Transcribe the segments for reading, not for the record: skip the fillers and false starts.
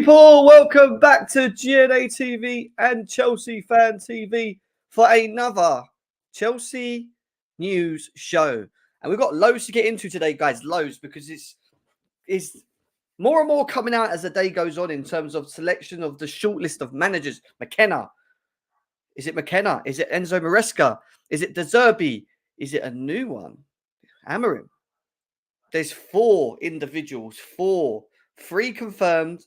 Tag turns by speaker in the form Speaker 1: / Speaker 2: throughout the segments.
Speaker 1: people, welcome back to GNA TV and Chelsea Fan TV for another Chelsea news show. And we've got loads to get into today, guys, loads, because it's more and more coming out as the day goes on in terms of selection of the shortlist of managers. McKenna. Is it McKenna? Is it Enzo Maresca? Is it Zerbi? Is it a new one? Amorim. There's four individuals, three confirmed,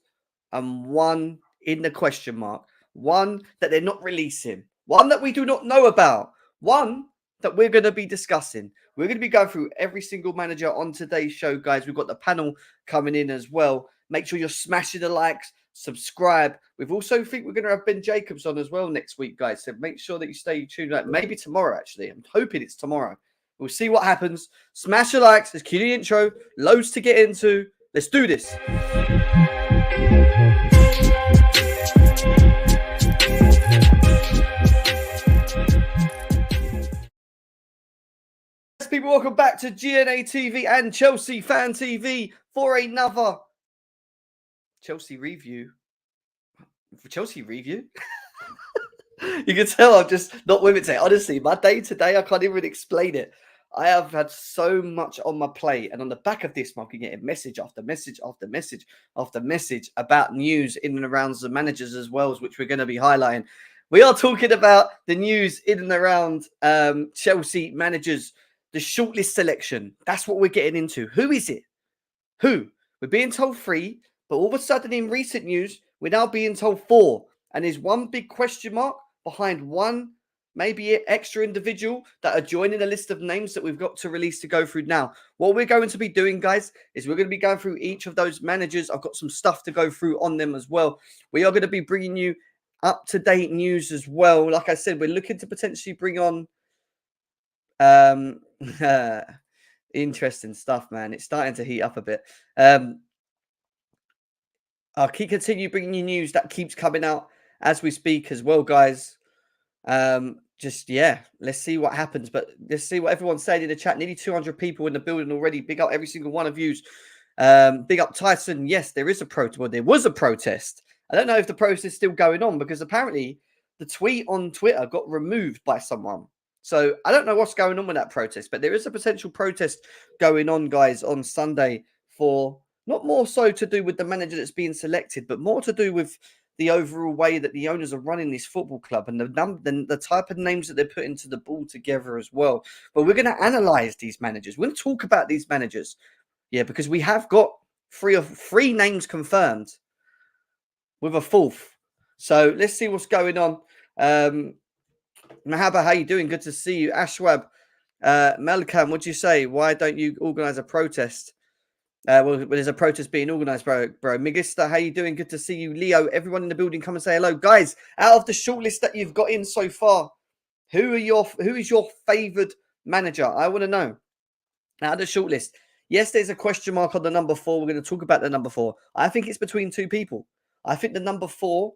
Speaker 1: and one in the question mark. One that they're not releasing. One that we do not know about. One that we're going to be discussing. We're going to be going through every single manager on today's show, guys. We've got the panel coming in as well. Make sure you're smashing the likes, subscribe. We've also think we're going to have Ben Jacobs on as well next week, guys. So make sure that you stay tuned. Maybe tomorrow, actually. I'm hoping it's tomorrow. We'll see what happens. Smash the likes. Let's cue the intro. Loads to get into. Let's do this. People, welcome back to GNA TV and Chelsea Fan TV for another Chelsea review. For Chelsea review? You can tell I'm just not with it today. Honestly, my day today, I can't even explain it. I have had so much on my plate, and on the back of this, I'm getting message after message after message after message about news in and around the managers as well, which we're going to be highlighting. We are talking about the news in and around Chelsea managers. The shortlist selection. That's what we're getting into. Who is it? Who? We're being told 3, but all of a sudden in recent news, we're now being told 4. And there's one big question mark behind one, maybe extra individual that are joining a list of names that we've got to release to go through now. What we're going to be doing, guys, is we're going to be going through each of those managers. I've got some stuff to go through on them as well. We are going to be bringing you up-to-date news as well. Like I said, we're looking to potentially bring on interesting stuff, man. It's starting to heat up a bit. I'll continue bringing you news that keeps coming out as we speak as well, guys. Let's see what happens. But let's see what everyone's saying in the chat. Nearly 200 people in the building already. Big up every single one of you. Big up Tyson. Yes, there is a protest. Well, there was a protest. I don't know if the protest is still going on because apparently the tweet on Twitter got removed by someone. So I don't know what's going on with that protest, but there is a potential protest going on, guys, on Sunday for not more so to do with the manager that's being selected, but more to do with the overall way that the owners are running this football club and the type of names that they're putting to the ball together as well. But we're going to analyze these managers. We're going to talk about these managers. Yeah, because we have got three names confirmed with a 4th. So let's see what's going on. Mahaba, how you doing? Good to see you. Ashwab, Melkam, what'd you say? Why don't you organize a protest? Well, there's a protest being organized, bro. Migista, how you doing? Good to see you. Leo, everyone in the building, come and say hello. Guys, out of the shortlist that you've got in so far, who is your favored manager? I want to know. Out of the shortlist. Yes, there's a question mark on the number 4. We're going to talk about the number 4. I think it's between 2 people. I think the number 4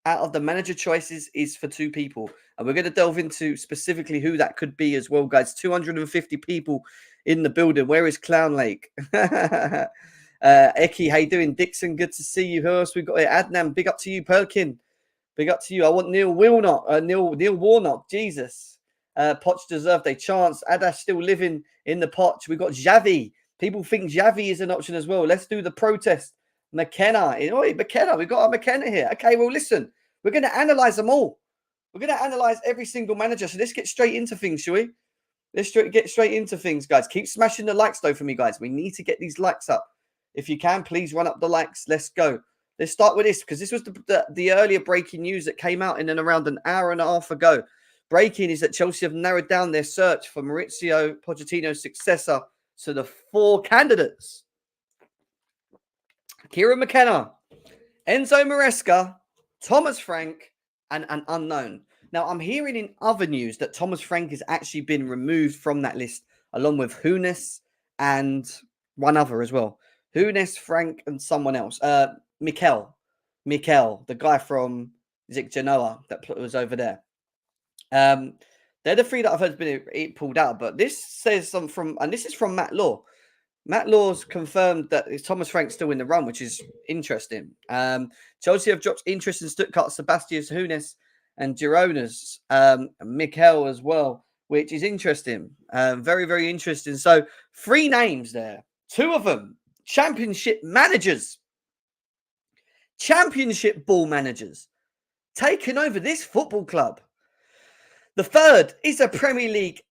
Speaker 1: out of the manager choices is for 2 people. And we're going to delve into specifically who that could be as well, guys. 250 people in the building. Where is Clown Lake? Eki, how you doing? Dixon, good to see you. Who else we got here? Adnan, big up to you. Perkin, big up to you. I want Neil Warnock. Jesus. Poch deserved a chance. Adash still living in the Poch. We got Xavi. People think Xavi is an option as well. Let's do the protest. McKenna. McKenna. We've got our McKenna here. Okay, well, listen. We're going to analyze them all. We're going to analyze every single manager. So let's get straight into things, shall we? Let's get straight into things, guys. Keep smashing the likes, though, for me, guys. We need to get these likes up. If you can, please run up the likes. Let's go. Let's start with this, because this was the earlier breaking news that came out in and around an hour and a half ago. Breaking is that Chelsea have narrowed down their search for Mauricio Pochettino's successor to the 4 candidates. Kieran McKenna, Enzo Maresca, Thomas Frank, and an unknown. Now, I'm hearing in other news that Thomas Frank has actually been removed from that list, along with Hunes and one other as well. Hunes, Frank, and someone else. Mikel, the guy from Genoa that was over there. They're the 3 that I've heard has been pulled out. But this says something from, and this is from Matt Law. Matt Law's confirmed that Thomas Frank's still in the run, which is interesting. Chelsea have dropped interest in Stuttgart, Sebastian Hunes and Girona's Mikel as well, which is interesting. Very, very interesting. So 3 names there. 2 of them, championship managers. Championship ball managers taking over this football club. The third is a Premier League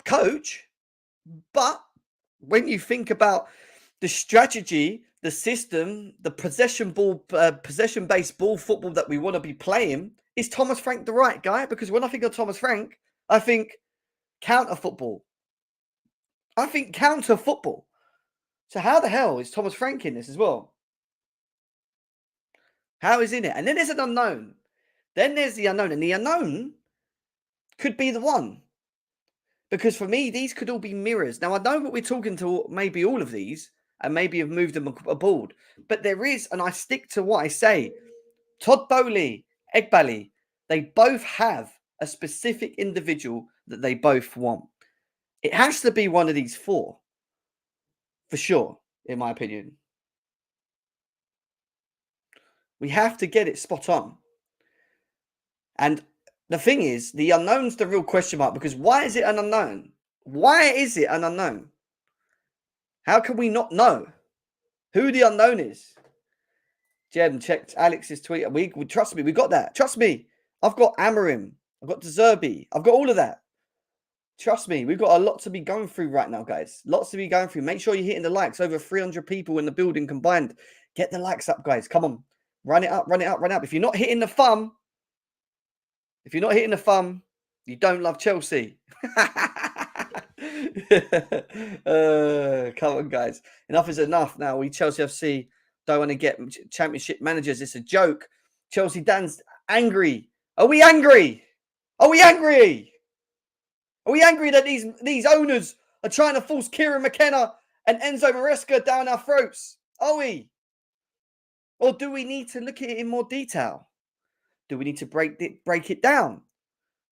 Speaker 1: coach, but when you think about the strategy, the system, the possession-based ball football that we want to be playing, is Thomas Frank the right guy? Because when I think of Thomas Frank, I think counter football. I think counter football. So how the hell is Thomas Frank in this as well? How is in it? And then there's an unknown. Then there's the unknown. And the unknown could be the one. Because for me, these could all be mirrors. Now, I know what we're talking to maybe all of these and maybe have moved them aboard. But there is, and I stick to what I say, Todd Bowley, Egbali, they both have a specific individual that they both want. It has to be one of these 4. For sure, in my opinion. We have to get it spot on. And the thing is, the unknown's the real question mark, because why is it an unknown? Why is it an unknown? How can we not know who the unknown is? Jem checked Alex's tweet. We trust me, we got that. Trust me. I've got Amorim. I've got Zerbi. I've got all of that. Trust me, we've got a lot to be going through right now, guys. Lots to be going through. Make sure you're hitting the likes. Over 300 people in the building combined. Get the likes up, guys. Come on. Run it up, run it up, run it up. If you're not hitting the thumb, you don't love Chelsea. Come on, guys. Enough is enough now. We Chelsea FC don't want to get championship managers. It's a joke. Chelsea Dan's angry. Are we angry? Are we angry? Are we angry that these owners are trying to force Kieran McKenna and Enzo Maresca down our throats? Are we? Or do we need to look at it in more detail? Do we need to break it down?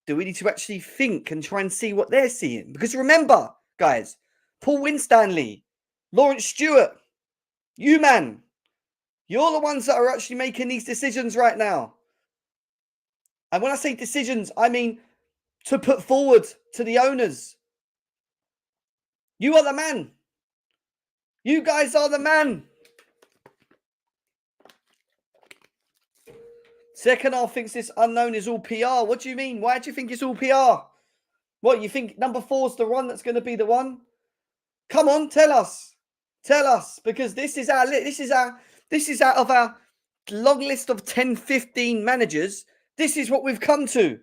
Speaker 1: Do we need to actually think and try and see what they're seeing? Because remember, guys, Paul Winstanley, Lawrence Stewart, you man, you're the ones that are actually making these decisions right now. And when I say decisions, I mean to put forward to the owners. You are the man. You guys are the man. Second half thinks this unknown is all PR. What do you mean? Why do you think it's all PR? What, you think number 4's the one that's going to be the one? Come on, tell us. Tell us, because this is out of our long list of 10, 15 managers. This is what we've come to.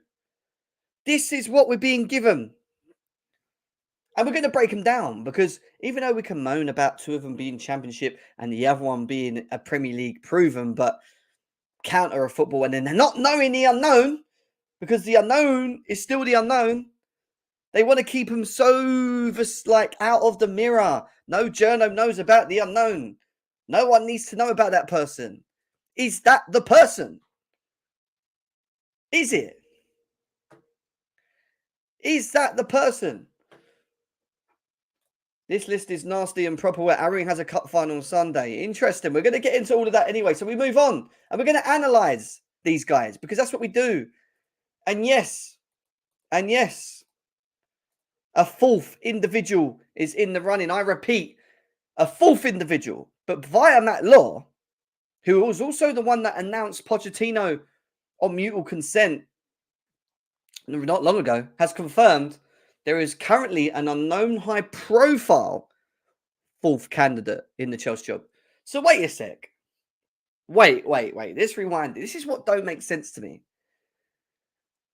Speaker 1: This is what we're being given. And we're going to break them down, because even though we can moan about 2 of them being championship and the other one being a Premier League proven, but counter of football, and then they're not knowing the unknown, because the unknown is still the unknown. They want to keep them so like out of the mirror. No journo knows about the unknown. No one needs to know about that person. Is that the person? Is it? Is that the person? This list is nasty and proper where Amorim has a cup final on Sunday. Interesting. We're going to get into all of that anyway. So we move on and we're going to analyze these guys, because that's what we do. And yes, a 4th individual is in the running. I repeat, a 4th individual, but via Matt Law, who was also the one that announced Pochettino on mutual consent not long ago, has confirmed there is currently an unknown high-profile 4th candidate in the Chelsea job. So wait a sec. Wait. Let's rewind. This is what don't make sense to me.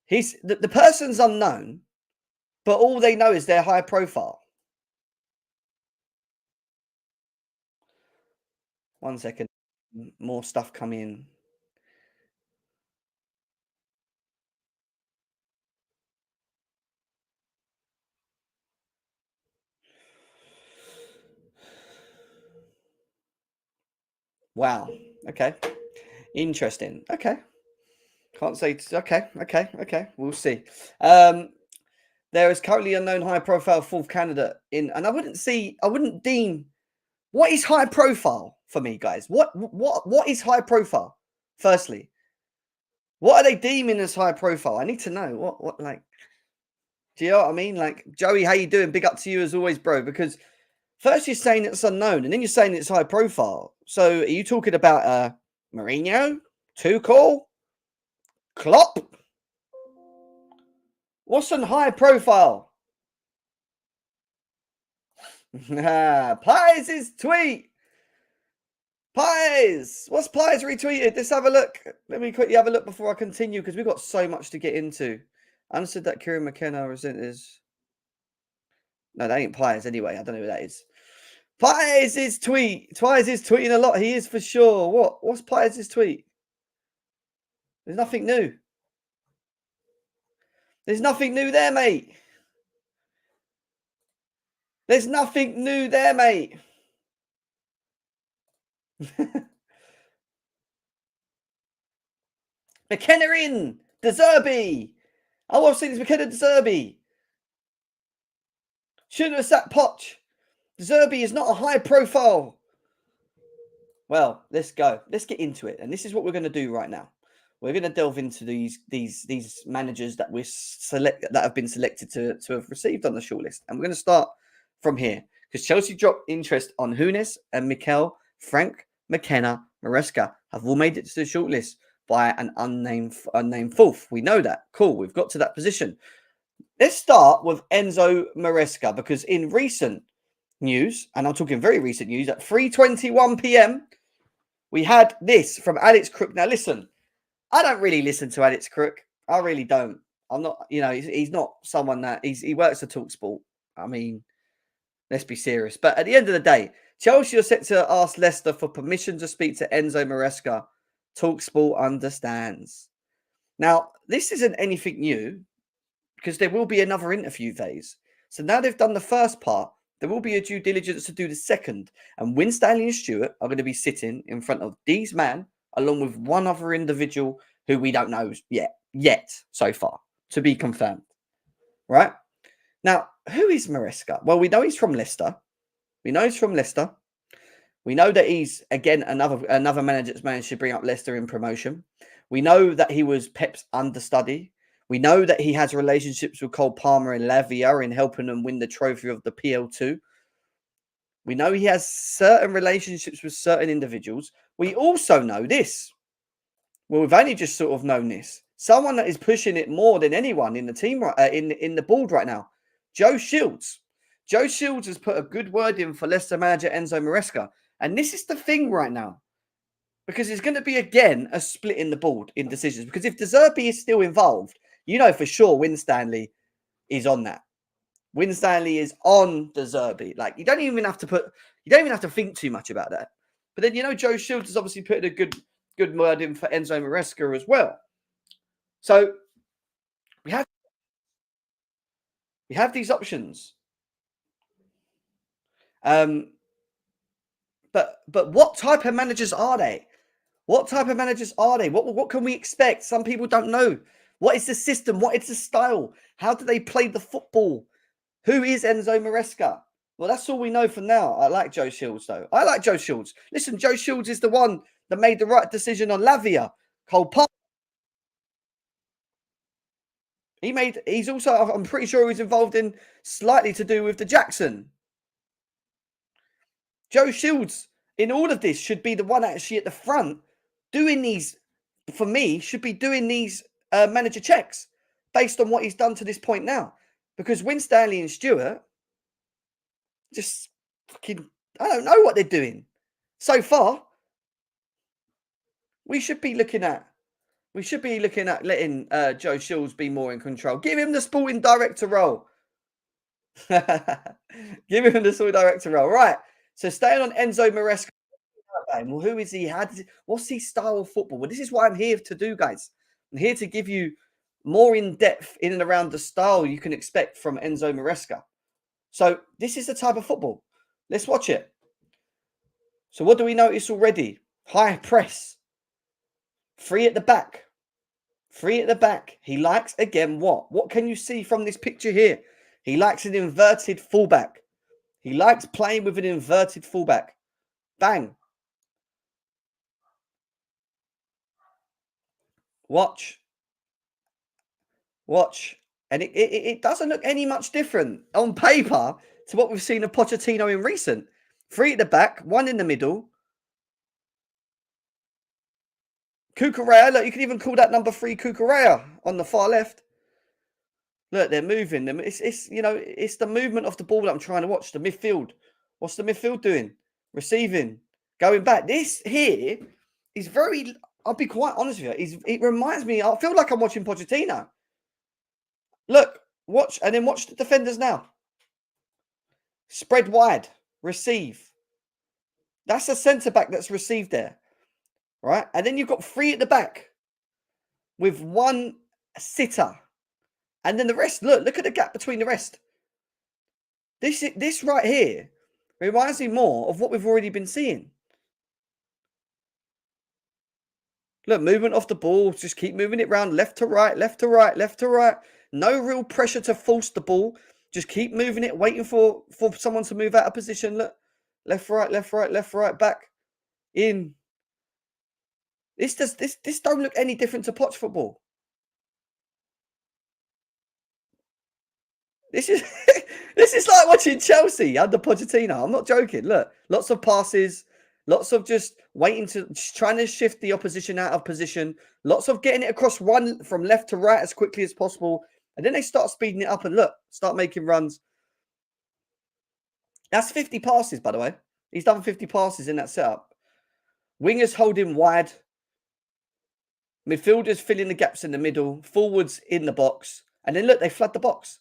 Speaker 1: The person's unknown, but all they know is they're high profile. 1 second. More stuff coming in. Wow. Okay. Interesting. Okay. Can't say. Okay. We'll see. There is currently a known high-profile fourth candidate in, and I wouldn't deem. What is high profile for me, guys? What is high profile? Firstly, what are they deeming as high profile? I need to know. What like? Do you know what I mean? Like, Joey, how you doing? Big up to you as always, bro. Because first you're saying it's unknown, and then you're saying it's high profile. So are you talking about Mourinho, Tuchel, Klopp? What's on high profile? Pies' tweet. Pies! What's Pies retweeted? Let's have a look. Let me quickly have a look before I continue because we've got so much to get into. I understood that Kieran McKenna is. No, that ain't Pies anyway. I don't know who that is. Pies' tweet. Pies is tweeting a lot. He is for sure. What's Pies' tweet? There's nothing new. There's nothing new there, mate. There's nothing new there, mate. McKenna in. Zerbi. Oh, I've seen this McKenna Zerbi. Shouldn't have sat Poch. Zerbi is not a high profile. Well, let's go. Let's get into it. And this is what we're going to do right now. We're going to delve into these managers that have been selected to have received on the shortlist. And we're going to start from here because Chelsea dropped interest on Hunes and Mikel, Frank, McKenna, Maresca have all made it to the shortlist by an unnamed fourth. We know that. Cool. We've got to that position. Let's start with Enzo Maresca because in recent news, and I'm talking very recent news, at 3:21 p.m., we had this from Alex Crook. Now, listen, I don't really listen to Alex Crook. I really don't. I'm not, he's not someone that he works at TalkSport. I mean, let's be serious. But at the end of the day, Chelsea are set to ask Leicester for permission to speak to Enzo Maresca. TalkSport understands. Now, this isn't anything new because there will be another interview phase. So now they've done the first part, there will be a due diligence to do the second. And Winstanley and Stewart are going to be sitting in front of these men, along with one other individual who we don't know yet so far, to be confirmed. Right? Now, who is Maresca? Well, we know he's from Leicester. We know that he's, again, another manager that's managed to bring up Leicester in promotion. We know that he was Pep's understudy. We know that he has relationships with Cole Palmer and Lavia in helping them win the trophy of the PL2. We know he has certain relationships with certain individuals. We also know this. Well, we've only just sort of known this. Someone that is pushing it more than anyone in the team, in the board right now, Joe Shields. Joe Shields has put a good word in for Leicester manager Enzo Maresca. And this is the thing right now. Because there's going to be, again, a split in the board in decisions. Because if Zerbi is still involved, you know for sure Winstanley is on that. Winstanley is on Zerbi. Like, you don't even have to think too much about that. But then, Joe Shields has obviously put a good word in for Enzo Maresca as well. So we have these options. But what type of managers are they? What type of managers are they? What can we expect? Some people don't know. What is the system? What is the style? How do they play the football? Who is Enzo Maresca? Well, that's all we know for now. I like Joe Shields, though. I like Joe Shields. Listen, Joe Shields is the one that made the right decision on Lavia. Cole Palmer. He's also, I'm pretty sure he's involved in slightly to do with the Jackson. Joe Shields, in all of this, should be the one actually at the front doing these, for me, should be doing these manager checks based on what he's done to this point now. Because Winstanley and Stewart just fucking, I don't know what they're doing. So far, we should be looking at letting Joe Shields be more in control. Give him the sporting director role. Give him the sporting director role. Right. So staying on Enzo Maresca. Well, who is he? What's his style of football? Well, this is what I'm here to do, guys. I'm here to give you more in depth in and around the style you can expect from Enzo Maresca. So this is the type of football. Let's watch it. So what do we notice already? High press. 3 at the back. Three at the back. He likes, again, what? What can you see from this picture here? He likes an inverted fullback. He likes playing with an inverted fullback. Bang. Watch. And it doesn't look any much different on paper to what we've seen of Pochettino in recent. Three at the back, one in the middle. Cucurella, look, you can even call that number 3 Cucurella on the far left. Look, they're moving them. It's the movement of the ball that I'm trying to watch. The midfield. What's the midfield doing? Receiving, going back. This here is very. I'll be quite honest with you. It reminds me. I feel like I'm watching Pochettino. Look, watch, and then watch the defenders now. Spread wide, receive. That's a centre back that's received there, right? And then you've got 3 at the back with 1 sitter. And then the rest, look at the gap between the rest. This right here reminds me more of what we've already been seeing. Look, movement off the ball. Just keep moving it around left to right, left to right, left to right. No real pressure to force the ball. Just keep moving it, waiting for someone to move out of position. Look, left, right, left, right, left, right, back, in. This don't look any different to Poch football. This is this is like watching Chelsea under Pochettino. I'm not joking. Look, lots of passes, lots of just trying to shift the opposition out of position, lots of getting it across from left to right as quickly as possible. And then they start speeding it up and start making runs. That's 50 passes, by the way. He's done 50 passes in that setup. Wingers holding wide. Midfielders filling the gaps in the middle. Forwards in the box. And then look, they flood the box.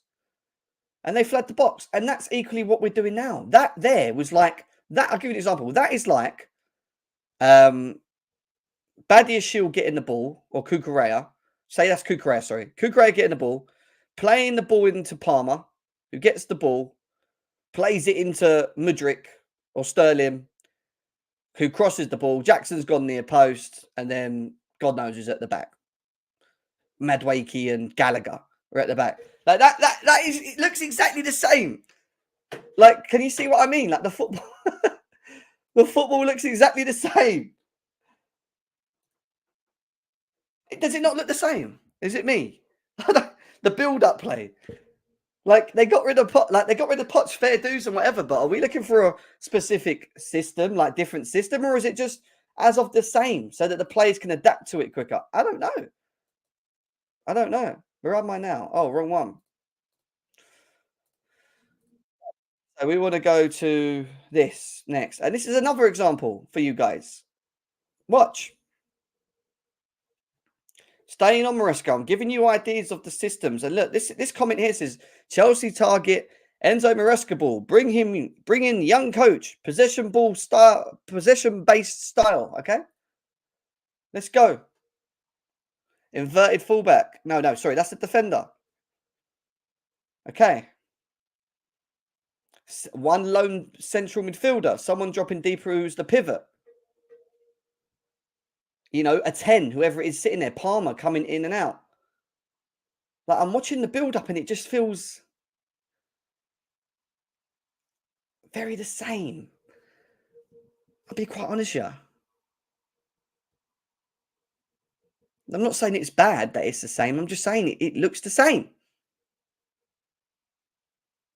Speaker 1: And that's equally what we're doing now. That there was like that. I'll give you an example. That is like Badiashile getting the ball, or Cucurella. Say that's Cucurella, sorry. Cucurella getting the ball, playing the ball into Palmer, who gets the ball, plays it into Mudryk or Sterling, who crosses the ball. Jackson's gone near post, and then God knows who's at the back. Madueke and Gallagher are at the back. Like that is, it looks exactly the same. Like, can you see what I mean? Like the football, the football looks exactly the same. Does it not look the same? Is it me? The build-up play, like they got rid of Pot's fair dues and whatever. But are we looking for a specific system, like different system, or is it just as of the same so that the players can adapt to it quicker? I don't know. Where am I now? Oh, wrong one. So we want to go to this next. And this is another example for you guys. Watch. Staying on Maresca, I'm giving you ideas of the systems. And look, this comment here says, Chelsea target, Enzo Maresca ball. Bring in young coach. Possession-based style. Okay? Let's go. Inverted fullback. No, sorry, that's the defender. Okay. 1 lone central midfielder. Someone dropping deeper who's the pivot. You know, a 10, whoever it is sitting there. Palmer coming in and out. Like, I'm watching the build-up and it just feels very the same. I'll be quite honest here. I'm not saying it's bad that it's the same. I'm just saying it looks the same.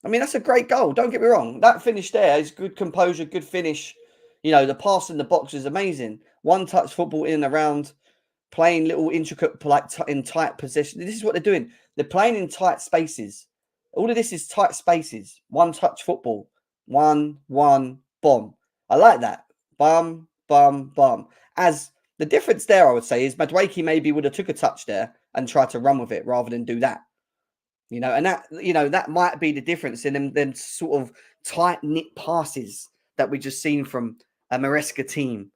Speaker 1: I mean, that's a great goal. Don't get me wrong. That finish there is good composure, good finish. You know, the pass in the box is amazing. One-touch football in and around, playing little intricate, like in tight position. This is what they're doing. They're playing in tight spaces. All of this is tight spaces. One-touch football. 1-1, bomb. I like that. Bum, bum, bum. As the difference there, I would say, is Madueke maybe would have took a touch there and tried to run with it rather than do that. You know, and that might be the difference in them sort of tight-knit passes that we just seen from a Maresca team.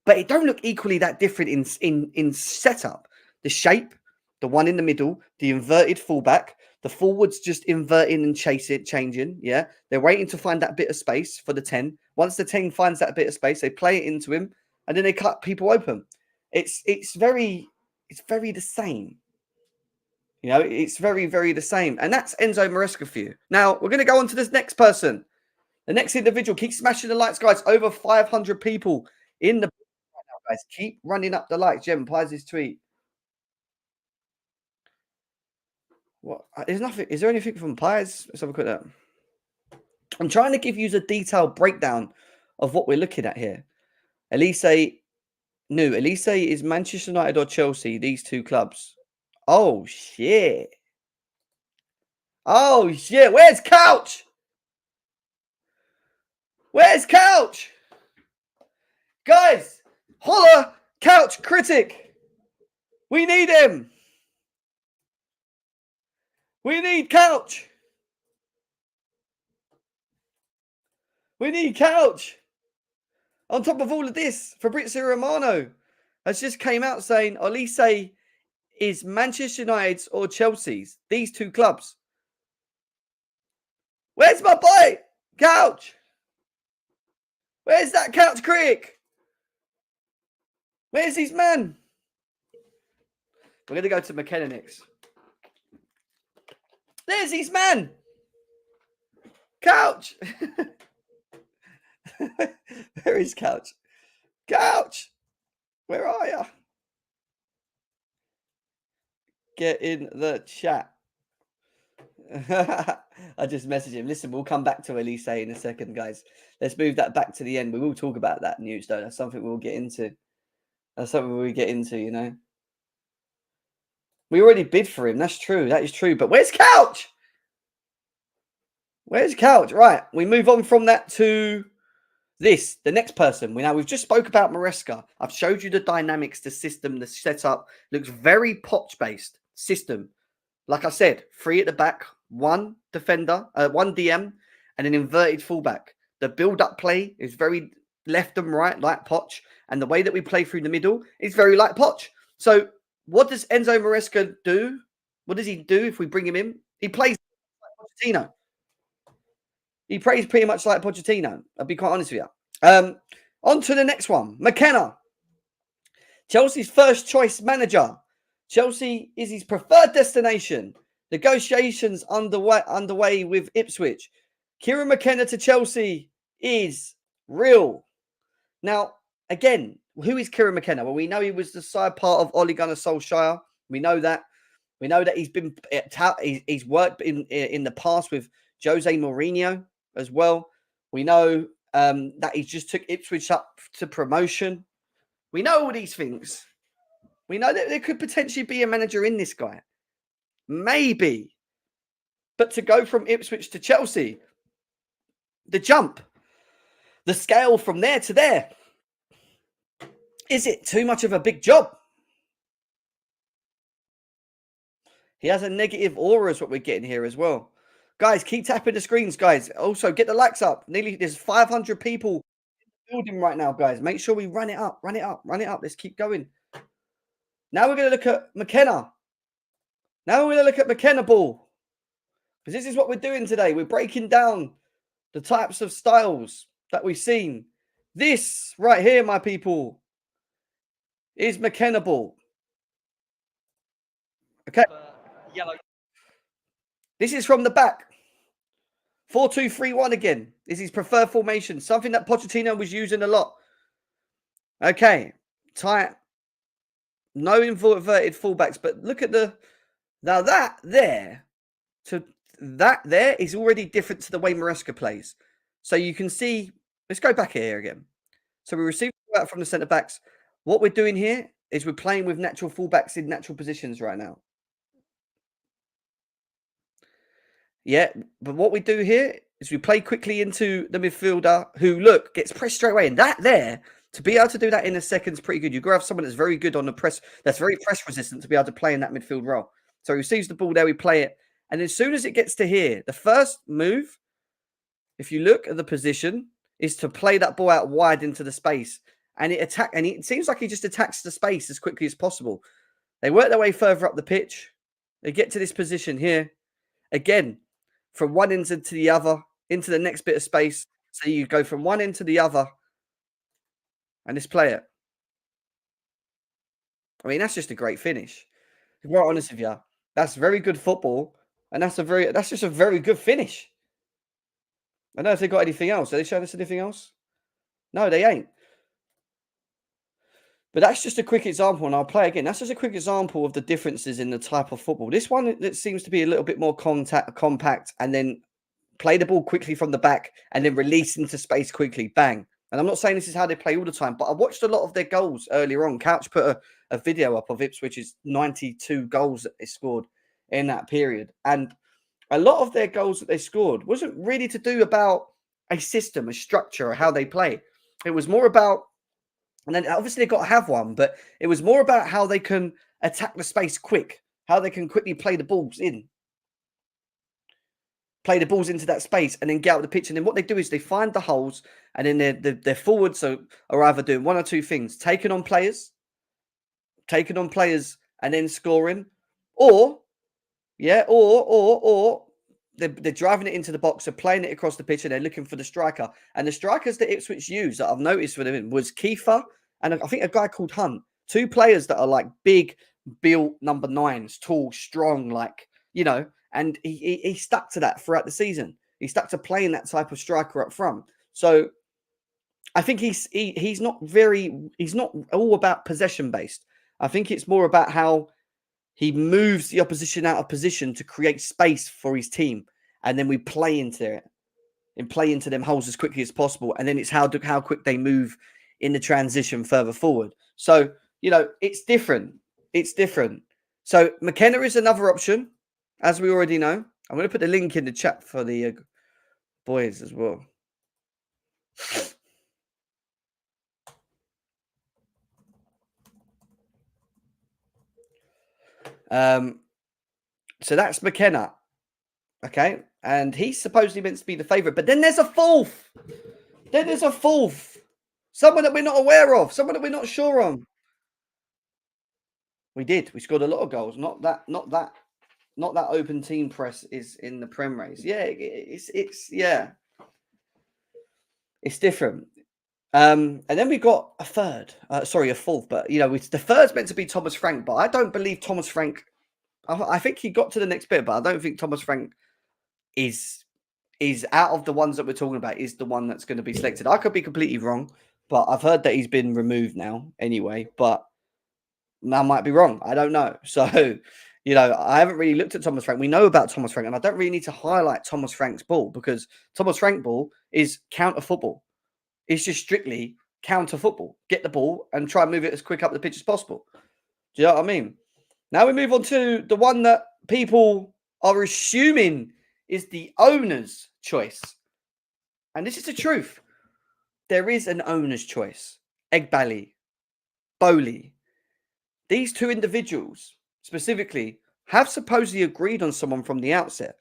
Speaker 1: But it don't look equally that different in setup. The shape, the one in the middle, the inverted fullback, the forwards just inverting and changing. Yeah, they're waiting to find that bit of space for the 10. Once the 10 finds that bit of space, they play it into him, and then they cut people open. It's very it's very the same. You know, it's very, very the same. And that's Enzo Maresca for you. Now, we're going to go on to this next person. The next individual. Keep smashing the likes, guys. Over 500 people in the right now, guys. Keep running up the likes. Jem, why is this tweet? What? There's nothing. Is there anything from Pies? Let's have a quick look. I'm trying to give you a detailed breakdown of what we're looking at here. Olise is Manchester United or Chelsea, these two clubs. Oh, shit. Oh, shit. Where's Couch? Where's Couch? Guys, holla, Couch Critic. We need him. We need Couch. We need Couch. On top of all of this, Fabrizio Romano has just came out saying Olise is Manchester United's or Chelsea's, these two clubs. Where's my boy? Couch. Where's that Couch Critic? Where's his man? We're going to go to McKenna next. There's his man. Couch. Where is Couch? Couch. Where are you? Get in the chat. I just messaged him. Listen, we'll come back to Olise in a second, guys. Let's move that back to the end. We will talk about that news, though. That's something we'll get into. That's something we get into, you know. We already bid for him. That's true. That is true. But where's Couch? Where's Couch? Right. We move on from that to this. The next person. We've just spoke about Maresca. I've showed you the dynamics, the system, the setup. Looks very Poch-based system. Like I said, 3 at the back, 1 defender, 1 DM, and an inverted fullback. The build-up play is very left and right, like Poch. And the way that we play through the middle is very like Poch. So what does Enzo Maresca do? What does he do if we bring him in? He plays like Pochettino. He plays pretty much like Pochettino. I'll be quite honest with you. On to the next one. McKenna. Chelsea's first choice manager. Chelsea is his preferred destination. Negotiations underway with Ipswich. Kieran McKenna to Chelsea is real. Now, again, who is Kieran McKenna? Well, we know he was the side part of Ole Gunnar Solskjaer. We know that. We know that he's worked in the past with Jose Mourinho as well. We know that he just took Ipswich up to promotion. We know all these things. We know that there could potentially be a manager in this guy. Maybe. But to go from Ipswich to Chelsea, the jump, the scale from there to there, is it too much of a big job? He has a negative aura is what we're getting here as well. Guys, keep tapping the screens, guys. Also, get the likes up. There's 500 people in the building right now, guys. Make sure we run it up, run it up, run it up. Let's keep going. Now we're going to look at McKenna. Now we're going to look at McKenna ball. Because this is what we're doing today. We're breaking down the types of styles that we've seen. This right here, my people, is McKenna ball. Okay. Yellow. This is from the back. 4-2-3-1 again. This is preferred formation. Something that Pochettino was using a lot. Okay. Tight. No inverted fullbacks. But look at the... Now that there is already different to the way Maresca plays. So you can see... Let's go back here again. So we received that from the centre-backs. What we're doing here is we're playing with natural fullbacks in natural positions right now. Yeah, but what we do here is we play quickly into the midfielder who, look, gets pressed straight away. And that there, to be able to do that in a second is pretty good. You've got to have someone that's very good on the press, that's very press resistant to be able to play in that midfield role. So he receives the ball there, we play it. And as soon as it gets to here, the first move, if you look at the position, is to play that ball out wide into the space. And it seems like he just attacks the space as quickly as possible. They work their way further up the pitch. They get to this position here. Again, from one end to the other, into the next bit of space. So you go from one end to the other and just play it. I mean, that's just a great finish. To be quite honest with you, that's very good football, and that's just a very good finish. I don't know if they got anything else. Are they showing us anything else? No, they ain't. But that's just a quick example, and I'll play again. That's just a quick example of the differences in the type of football. This one that seems to be a little bit more compact, and then play the ball quickly from the back, and then release into space quickly. Bang. And I'm not saying this is how they play all the time, but I watched a lot of their goals earlier on. Couch put a video up of Ipswich's 92 goals that they scored in that period. And a lot of their goals that they scored wasn't really to do about a system, a structure, or how they play. It was more about, and then obviously they've got to have one, but it was more about how they can attack the space quick, how they can quickly play the balls into that space and then get out of the pitch. And then what they do is they find the holes, and then their forwards are either doing one or two things: taking on players and then scoring, or they're driving it into the box, they're playing it across the pitch, and they're looking for the striker. And the strikers that Ipswich used that I've noticed for them was Kiefer and I think a guy called Hunt. Two players that are like big, built number 9s, tall, strong, like, you know, and he stuck to that throughout the season. He stuck to playing that type of striker up front. So I think he's not all about possession based. I think it's more about how he moves the opposition out of position to create space for his team, and then we play into it and play into them holes as quickly as possible. And then it's how quick they move in the transition further forward. So, you know, it's different. It's different. So McKenna is another option, as we already know. I'm going to put the link in the chat for the boys as well. So that's McKenna. Okay. And he's supposedly meant to be the favourite. But then there's a fourth. Someone that we're not aware of. Someone that we're not sure on. We did. We scored a lot of goals. Not that open team press is in the Prem race. Yeah, it's different. And then we got a fourth. But you know, the third's meant to be Thomas Frank. But I don't believe Thomas Frank. I think he got to the next bit, but I don't think Thomas Frank is out of the ones that we're talking about is the one that's going to be selected. I could be completely wrong, but I've heard that he's been removed now anyway. But I might be wrong. I don't know. So, you know, I haven't really looked at Thomas Frank. We know about Thomas Frank, and I don't really need to highlight Thomas Frank's ball because Thomas Frank ball is counter football. It's just strictly counter football. Get the ball and try and move it as quick up the pitch as possible. Do you know what I mean? Now we move on to the one that people are assuming is the owner's choice. And this is the truth. There is an owner's choice. Egbali, Bowley. These two individuals specifically have supposedly agreed on someone from the outset.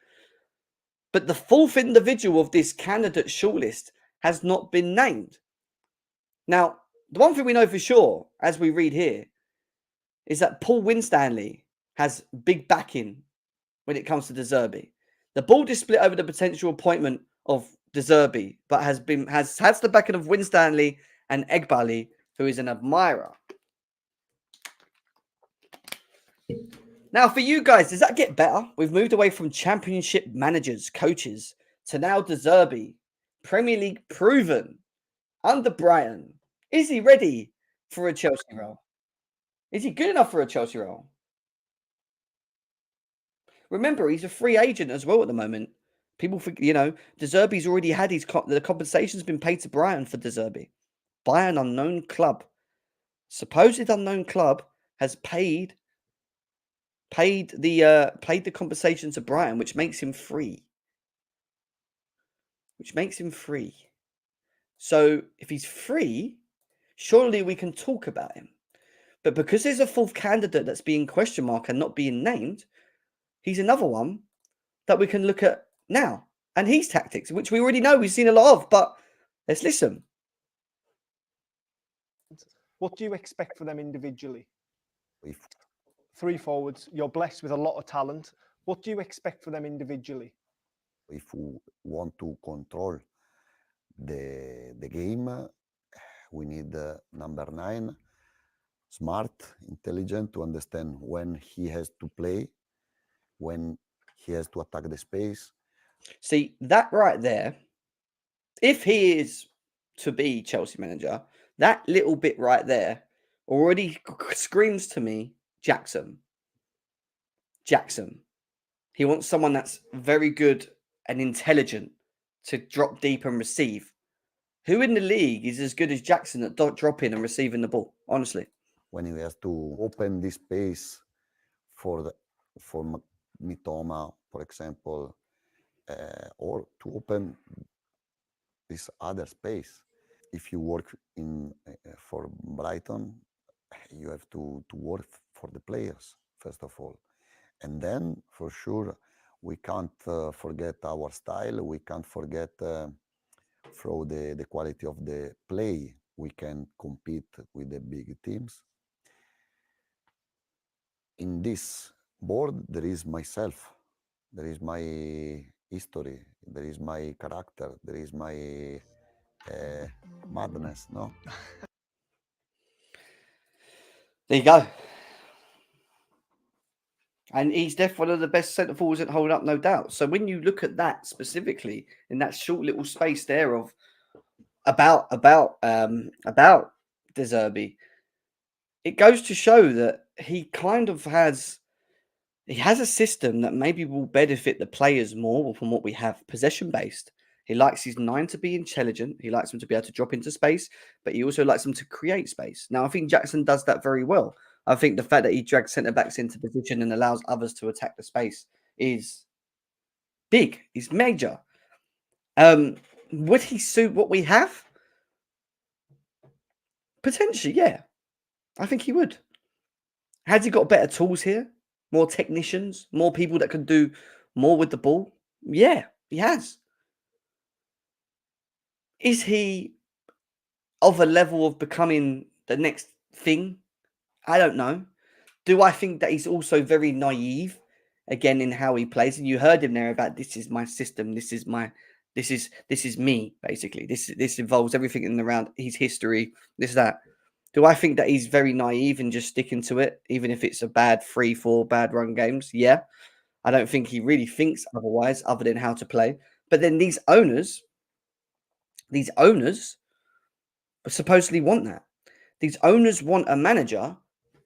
Speaker 1: But the fourth individual of this candidate shortlist has not been named. Now, the one thing we know for sure, as we read here, is that Paul Winstanley has big backing when it comes to Zerbi. The board is split over the potential appointment of Zerbi, but has the backing of Winstanley and Egbali, who is an admirer. Now, for you guys, does that get better? We've moved away from championship managers, coaches, to now Zerbi, Premier League proven, under Brighton. Is he ready for a Chelsea role? Is he good enough for a Chelsea role? Remember, he's a free agent as well at the moment. People think, you know, Zerbi's already had the compensation's been paid to Brighton for Zerbi by an unknown club. Supposed unknown club has paid the compensation to Brighton, which makes him free. So if he's free, surely we can talk about him. But because there's a fourth candidate that's being question mark and not being named, he's another one that we can look at now. And his tactics, which we already know, we've seen a lot of, but let's listen.
Speaker 2: What do you expect for them individually? Three forwards, you're blessed with a lot of talent. What do you expect for them individually?
Speaker 3: If we want to control the game, we need number 9 smart, intelligent, to understand when he has to play, when he has to attack the space.
Speaker 1: See, that right there, if he is to be Chelsea manager, that little bit right there already screams to me Jackson. He wants someone that's very good and intelligent to drop deep and receive. Who in the league is as good as Jackson at dropping and receiving the ball? Honestly,
Speaker 3: When he has to open this space for Mitoma, for example, or to open this other space. If you work for Brighton, you have to work for the players first of all, and then for sure we can't forget our style. We can't forget through the quality of the play. We can compete with the big teams. In this board, there is myself, there is my history, there is my character, there is my madness, no?
Speaker 1: there you go. And he's definitely one of the best centre forwards at holding up, no doubt. So when you look at that specifically in that short little space there of about De Zerbi, it goes to show that he kind of has a system that maybe will benefit the players more from what we have possession based. He likes his 9 to be intelligent. He likes them to be able to drop into space, but he also likes them to create space. Now, I think Jackson does that very well. I think the fact that he drags centre backs into position and allows others to attack the space is big. Is major. Would he suit what we have? Potentially, yeah. I think he would. Has he got better tools here? More technicians? More people that can do more with the ball? Yeah, he has. Is he of a level of becoming the next thing? I don't know. Do I think that he's also very naive again in how he plays? And you heard him there about this is my system, this is me, basically. This involves everything in and around his history, that. Do I think that he's very naive and just sticking to it, even if it's a bad 3-4 bad run games? Yeah. I don't think he really thinks otherwise, other than how to play. But then these owners supposedly want that. These owners want a manager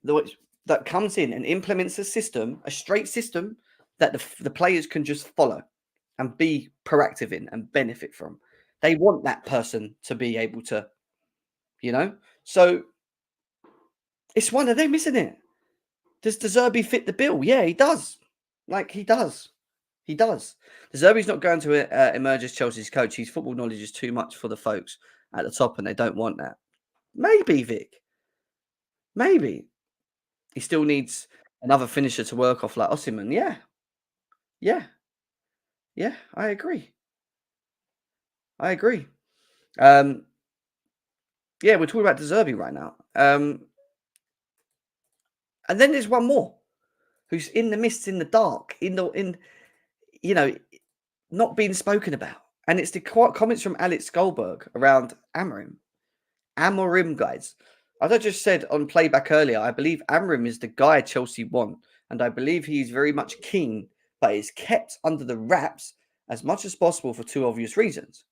Speaker 1: that comes in and implements a system, a straight system that the players can just follow and be proactive in and benefit from. They want that person to be able to, So it's one of them, isn't it? Does De Zerbi fit the bill? Yeah, he does. He does. He does. De Zerbi's not going to emerge as Chelsea's coach. His football knowledge is too much for the folks at the top, and they don't want that. Maybe, Vic. Maybe. He still needs another finisher to work off like Osimhen. Yeah. I agree. Yeah, we're talking about De Zerbi right now. And then there's one more who's in the mists, in the dark, not being spoken about. And it's the comments from Alex Goldberg around Amorim. Amorim, guys. As I just said on playback earlier, I believe Amorim is the guy Chelsea want. And I believe he's very much keen, but is kept under the wraps as much as possible for two obvious reasons.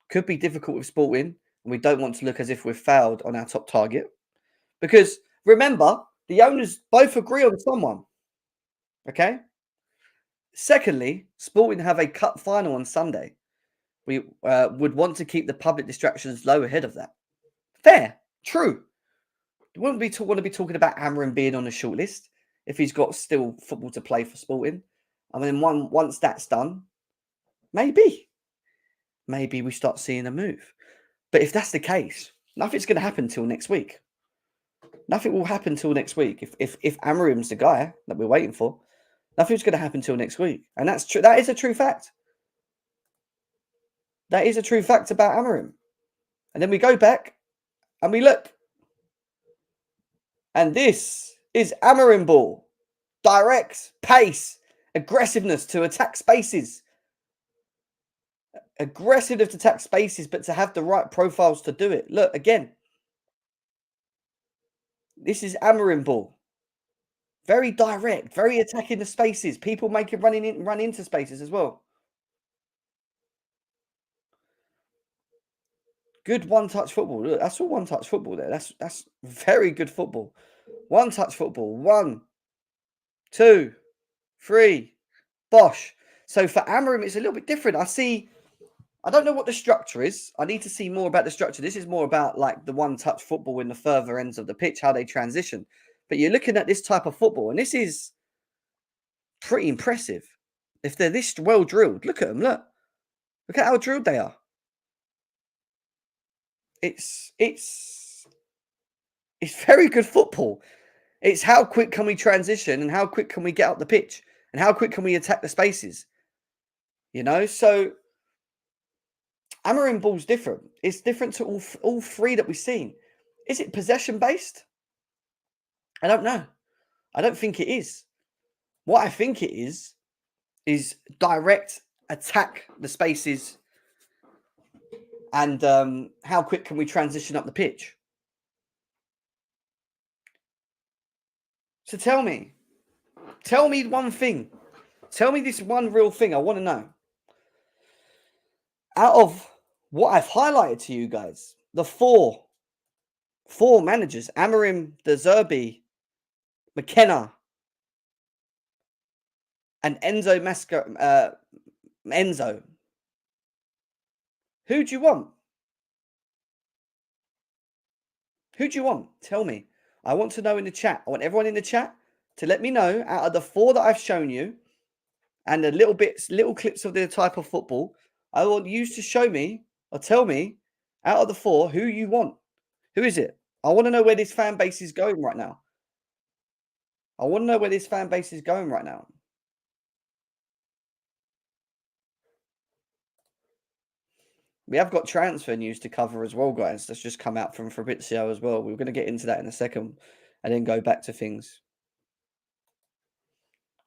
Speaker 1: Could be difficult with Sporting, and we don't want to look as if we've failed on our top target. Because remember, the owners both agree on someone. Okay? Secondly, Sporting have a cup final on Sunday. We would want to keep the public distractions low ahead of that. Fair. True. You wouldn't want to be talking about Amorim being on the shortlist if he's got still football to play for Sporting. I mean, once that's done, maybe we start seeing a move. But if that's the case, nothing's going to happen till next week. Nothing will happen till next week. If Amorim's the guy that we're waiting for, nothing's going to happen till next week. And that's true. That is a true fact. That is a true fact about Amorim. And then we go back and we look. And this is Amorim ball. Direct, pace, aggressiveness to attack spaces. Aggressiveness to attack spaces, but to have the right profiles to do it. Look, again. This is Amorim ball. Very direct, very attacking the spaces. People run into spaces as well. Good one-touch football. Look, that's all one-touch football there. That's very good football. One-touch football. 1, 2, 3. Bosh. So for Amorim, it's a little bit different. I don't know what the structure is. I need to see more about the structure. This is more about like the one-touch football in the further ends of the pitch, how they transition. But you're looking at this type of football, and this is pretty impressive. If they're this well drilled, look at them. Look at how drilled they are. It's very good football. It's how quick can we transition, and how quick can we get up the pitch, and how quick can we attack the spaces. You know, so Amorim ball's different. It's different to all three that we've seen. Is it possession based? I don't know. I don't think it is. What I think it is direct attack the spaces, and how quick can we transition up the pitch. So tell me one thing. Tell me this one real thing. I want to know. Out of what I've highlighted to you guys, the four managers, Amorim, Zerbi, McKenna, and Enzo Maresca, Enzo. Who do you want? Who do you want? Tell me. I want to know in the chat. I want everyone in the chat to let me know out of the four that I've shown you and the little clips of the type of football. I want you to show me or tell me out of the four who you want. Who is it? I want to know where this fan base is going right now. I want to know where this fan base is going right now. We have got transfer news to cover as well, guys. That's just come out from Fabrizio as well. We're going to get into that in a second and then go back to things.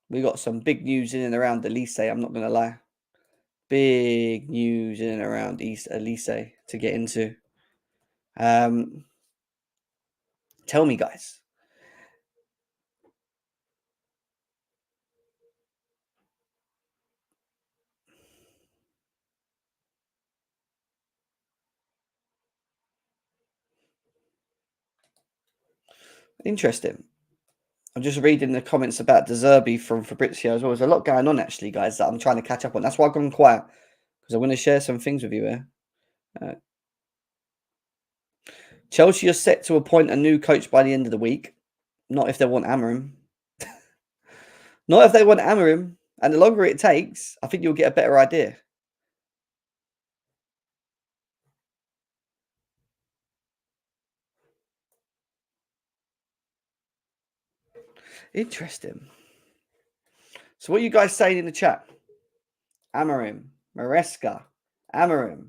Speaker 1: We got some big news in and around Olise, I'm not going to lie. Big news in and around Olise to get into. Tell me, guys. Interesting. I'm just reading the comments about Zerbi from Fabrizio as well. There's a lot going on, actually, guys, that I'm trying to catch up on. That's why I've gone quiet, because I want to share some things with you here. Chelsea are set to appoint a new coach by the end of the week. Not if they want Amorim. Not if they want Amorim. And the longer it takes, I think you'll get a better idea. Interesting. So what are you guys saying in the chat? Amorim, Maresca, Amorim,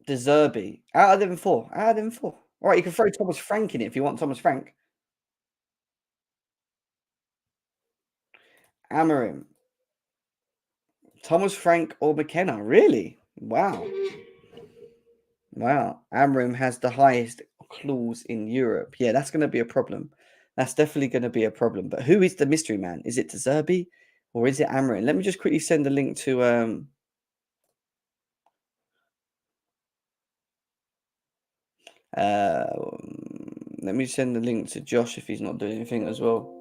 Speaker 1: Zerbi. Out of them four. All right, you can throw Thomas Frank in it if you want Thomas Frank. Amorim, Thomas Frank or McKenna. Really? Wow. Amorim has the highest clause in Europe. Yeah, that's going to be a problem. That's definitely going to be a problem. But who is the mystery man? Is it Zerbi or is it Amorim? Let me just quickly send a link to let me send the link to Josh if he's not doing anything as well.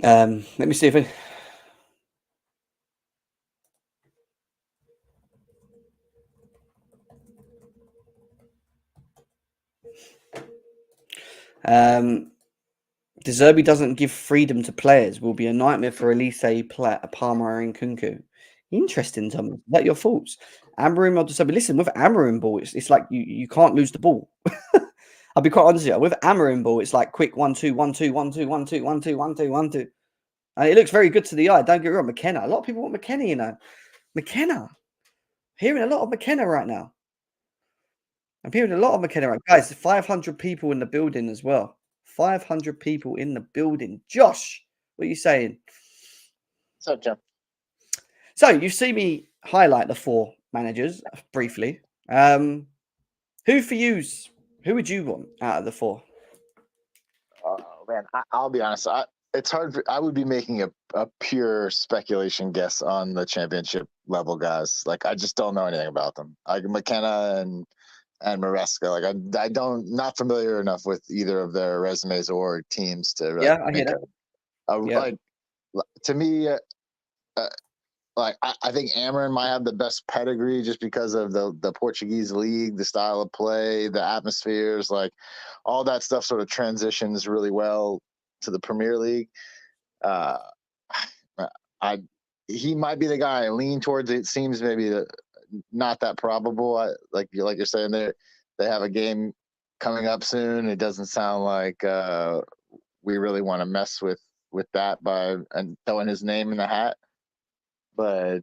Speaker 1: Let me see if Zerbi doesn't give freedom to players. Will be a nightmare for Olise, Palmer, and Kunku. Interesting, Tom. Is that your thoughts? Amorim or Zerbi? Listen, with Amorim ball, it's like you can't lose the ball. I'll be quite honest with you. With Amorim ball, it's like quick 1-2, 1-2, 1-2, 1-2, 1-2, 1-2, 1-2. And it looks very good to the eye. Don't get me wrong. McKenna. A lot of people want McKenna, you know. McKenna. Hearing a lot of McKenna right now. I'm hearing a lot of McKenna right now. Guys, 500 people in the building as well. 500 people in the building. Josh, what are you saying?
Speaker 4: So, John.
Speaker 1: So you see me highlight the four managers briefly. Who for yous? Who would you want out of the 4?
Speaker 4: Oh man, I'll be honest. It's hard. I would be making a pure speculation guess on the championship level guys. Like I just don't know anything about them. Like McKenna and Maresca. Like I don't not familiar enough with either of their resumes or teams to like
Speaker 1: I hear
Speaker 4: make
Speaker 1: that.
Speaker 4: like to me. Like I think Amorim might have the best pedigree just because of the Portuguese league, the style of play, the atmospheres, like all that stuff sort of transitions really well to the Premier League. He might be the guy I lean towards. It seems maybe not that probable. Like you're saying, they have a game coming up soon. It doesn't sound like we really want to mess with that by and throwing his name in the hat. But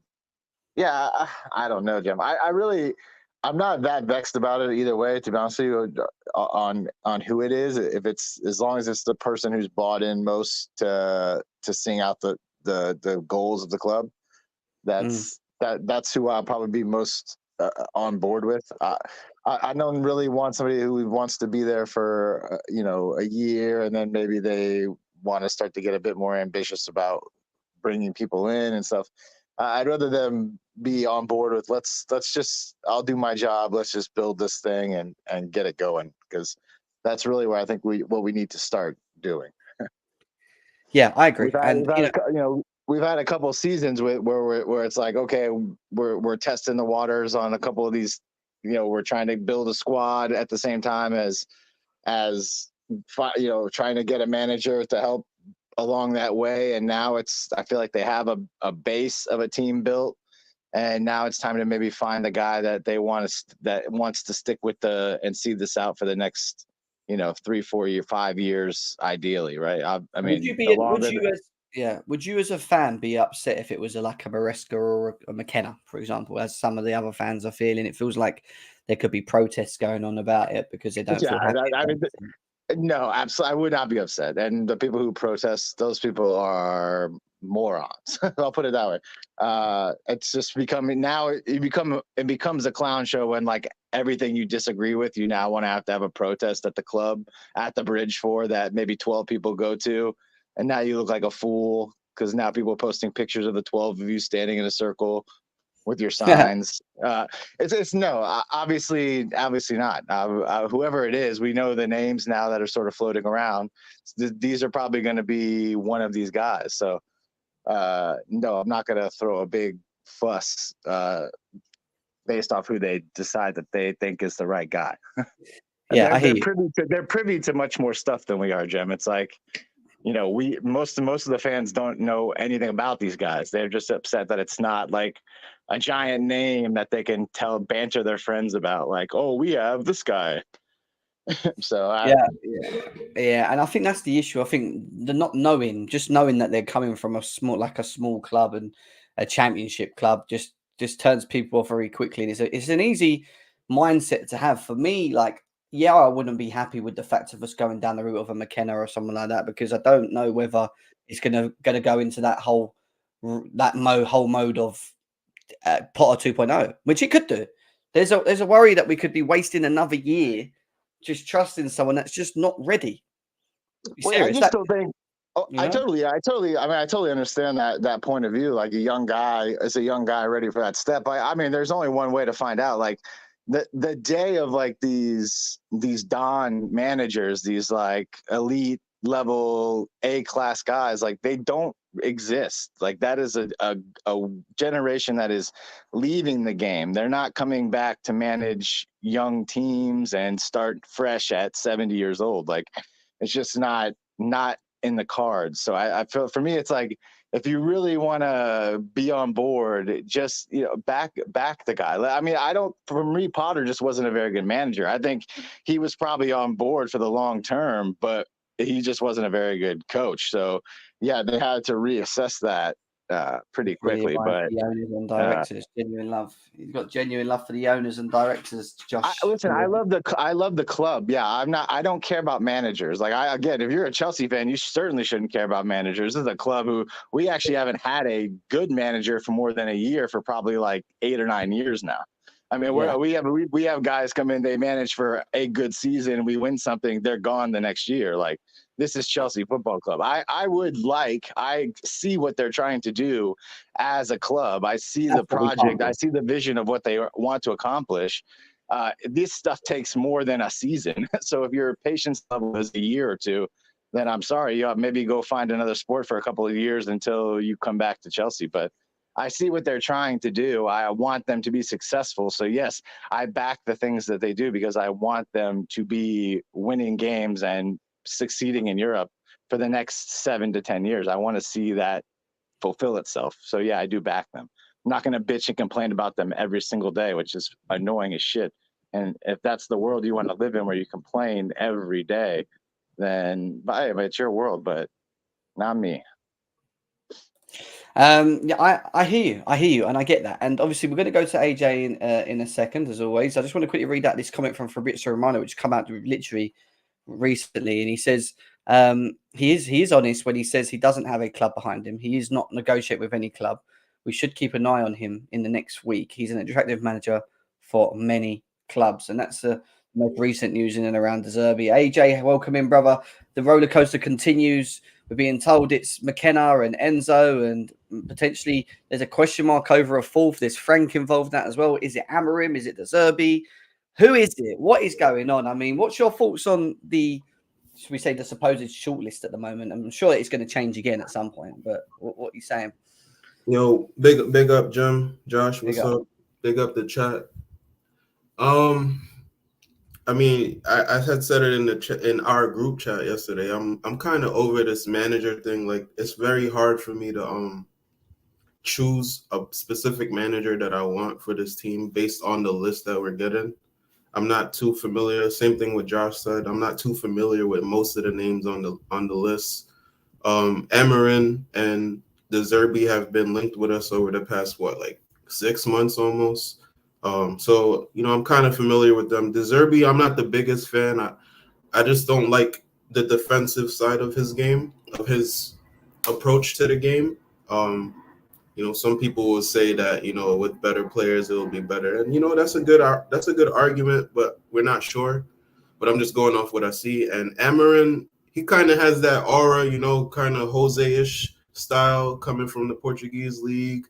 Speaker 4: yeah, I don't know, Jim. I'm not that vexed about it either way, to be honest with you, on who it is. If it's as long as it's the person who's bought in most to sing out the goals of the club, that's who I'll probably be most on board with. I don't really want somebody who wants to be there for a year and then maybe they want to start to get a bit more ambitious about bringing people in and stuff. I'd rather them be on board with let's just I'll do my job. Let's just build this thing and get it going, because that's really where I think what we need to start doing.
Speaker 1: Yeah, I agree.
Speaker 4: We've had a couple of seasons where it's like, okay, we're testing the waters on a couple of these. We're trying to build a squad at the same time as trying to get a manager to help along that way, and now I feel like they have a base of a team built, and now it's time to maybe find the guy that they wants to stick with and see this out for the next 3, 4 year, 5 years ideally, right? I mean,
Speaker 1: would you as a fan be upset if it was like a Maresca or a McKenna, for example, as some of the other fans are feeling? It feels like there could be protests going on about it because they don't feel happy.
Speaker 4: No, absolutely. I would not be upset. And the people who protest, those people are morons. I'll put it that way. It's just becoming now. It becomes a clown show when like everything you disagree with, you now want to have a protest at the club, at the bridge for that maybe 12 people go to, and now you look like a fool because now people are posting pictures of the 12 of you standing in a circle with your signs. It's no, obviously not. Whoever it is, we know the names now that are sort of floating around. These are probably going to be one of these guys. So no, I'm not going to throw a big fuss based off who they decide that they think is the right guy.
Speaker 1: Yeah,
Speaker 4: they're privy to much more stuff than we are, Jim. It's like, most of the fans don't know anything about these guys. They're just upset that it's not like a giant name that they can banter their friends about. Like, oh, we have this guy. So
Speaker 1: yeah, and I think that's the issue. I think the not knowing, just knowing that they're coming from a small club and a championship club, just turns people off very quickly. And it's an easy mindset to have. For me, like, yeah, I wouldn't be happy with the fact of us going down the route of a McKenna or someone like that, because I don't know whether it's gonna go into that whole mode of Potter 2.0, which it could do. There's a worry that we could be wasting another year just trusting someone that's just not ready.
Speaker 4: I just don't think. I totally understand that point of view. Like a young guy ready for that step. I mean, there's only one way to find out. Like the day of like these Don managers, these like elite level A-class guys, like they don't exist. Like that is a generation that is leaving the game. They're not coming back to manage young teams and start fresh at 70 years old. Like it's just not in the cards. So I feel, for me, it's like, if you really want to be on board, just back the guy. I mean, for me, Potter just wasn't a very good manager. I think he was probably on board for the long term, but he just wasn't a very good coach. So yeah, they had to reassess that pretty
Speaker 1: Really
Speaker 4: quickly.
Speaker 1: admire
Speaker 4: But
Speaker 1: the owners and directors, genuine love. He's got genuine love for the owners and directors, Josh.
Speaker 4: listen, I love the club. Yeah, I don't care about managers. Like again, if you're a Chelsea fan, you certainly shouldn't care about managers. This is a club who we actually haven't had a good manager for more than a year for probably like 8 or 9 years now. I mean, we have guys come in, they manage for a good season, we win something, they're gone the next year. Like, this is Chelsea Football Club. I see what they're trying to do as a club. I see the project. I see the vision of what they want to accomplish. This stuff takes more than a season. So if your patience level is a year or two, then I'm sorry, you maybe go find another sport for a couple of years until you come back to Chelsea. But I see what they're trying to do. I want them to be successful. So yes, I back the things that they do because I want them to be winning games and succeeding in Europe for the next 7 to 10 years. I want to see that fulfill itself. So yeah, I do back them. I'm not going to bitch and complain about them every single day, which is annoying as shit. And if that's the world you want to live in, where you complain every day, then it's your world, but not me.
Speaker 1: Yeah, I hear you, and I get that. And obviously, we're going to go to AJ in a second, as always. I just want to quickly read out this comment from Fabrizio Romano, which come out literally recently, and he says he is honest when he says he doesn't have a club behind him. He is not negotiating with any club. We should keep an eye on him in the next week. He's an attractive manager for many clubs, and that's the most recent news in and around the Zerbi. AJ, welcome in, brother. The roller coaster continues. We're being told it's McKenna and Enzo, and potentially there's a question mark over a fourth. There's Frank involved in that as well. Is it Amorim? Is it the Zerbi? Who is it? What is going on? I mean, what's your thoughts on should we say, the supposed shortlist at the moment? I'm sure it's going to change again at some point, but what are you saying?
Speaker 5: Yo, big up, Jim, Josh. What's up? Big up the chat. I mean, I had said it in our group chat yesterday. I'm kind of over this manager thing. Like, it's very hard for me to choose a specific manager that I want for this team based on the list that we're getting. I'm not too familiar. Same thing with Josh said. I'm not too familiar with most of the names on the list. Amorim and the Zerbi have been linked with us over the past 6 months almost. So, I'm kind of familiar with them. The Zerbi, I'm not the biggest fan. I just don't like the defensive side of his game, of his approach to the game. Some people will say that, with better players, it'll be better. And, that's a good argument, but we're not sure. But I'm just going off what I see. And Amorim, he kind of has that aura, kind of Jose-ish style coming from the Portuguese league.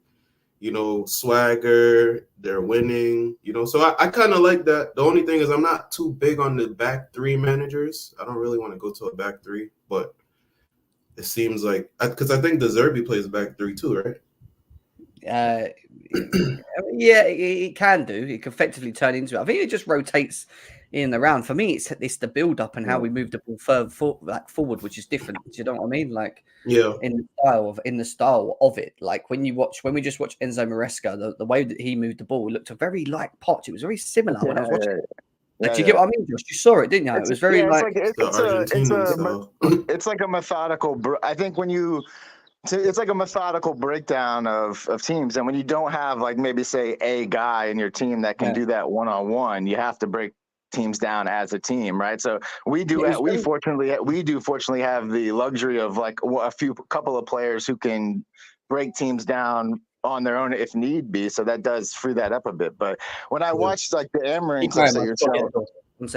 Speaker 5: Swagger, they're winning, so I kind of like that. The only thing is I'm not too big on the back three managers. I don't really want to go to a back three, but it seems like, because I think the Zerbi plays back three too, right?
Speaker 1: Yeah, it can do. It can effectively turn into it. I think it just rotates in and around. For me, it's the build up and how we move the ball further forward, which is different. Do you know what I mean? Like,
Speaker 5: yeah,
Speaker 1: in the style of it. Like when we just watched Enzo Maresca, the way that he moved the ball looked very like Poch. It was very similar when I was watching. Do you get what I mean, Josh? You saw it, didn't you? It was very
Speaker 4: it's like a methodical. I think it's like a methodical breakdown of teams, and when you don't have like maybe say a guy in your team that can do that one-on-one, you have to break teams down as a team, right? So we fortunately have the luxury of like a couple of players who can break teams down on their own if need be. So that does free that up a bit. But when I watched like the Amorim clips that you're showing, when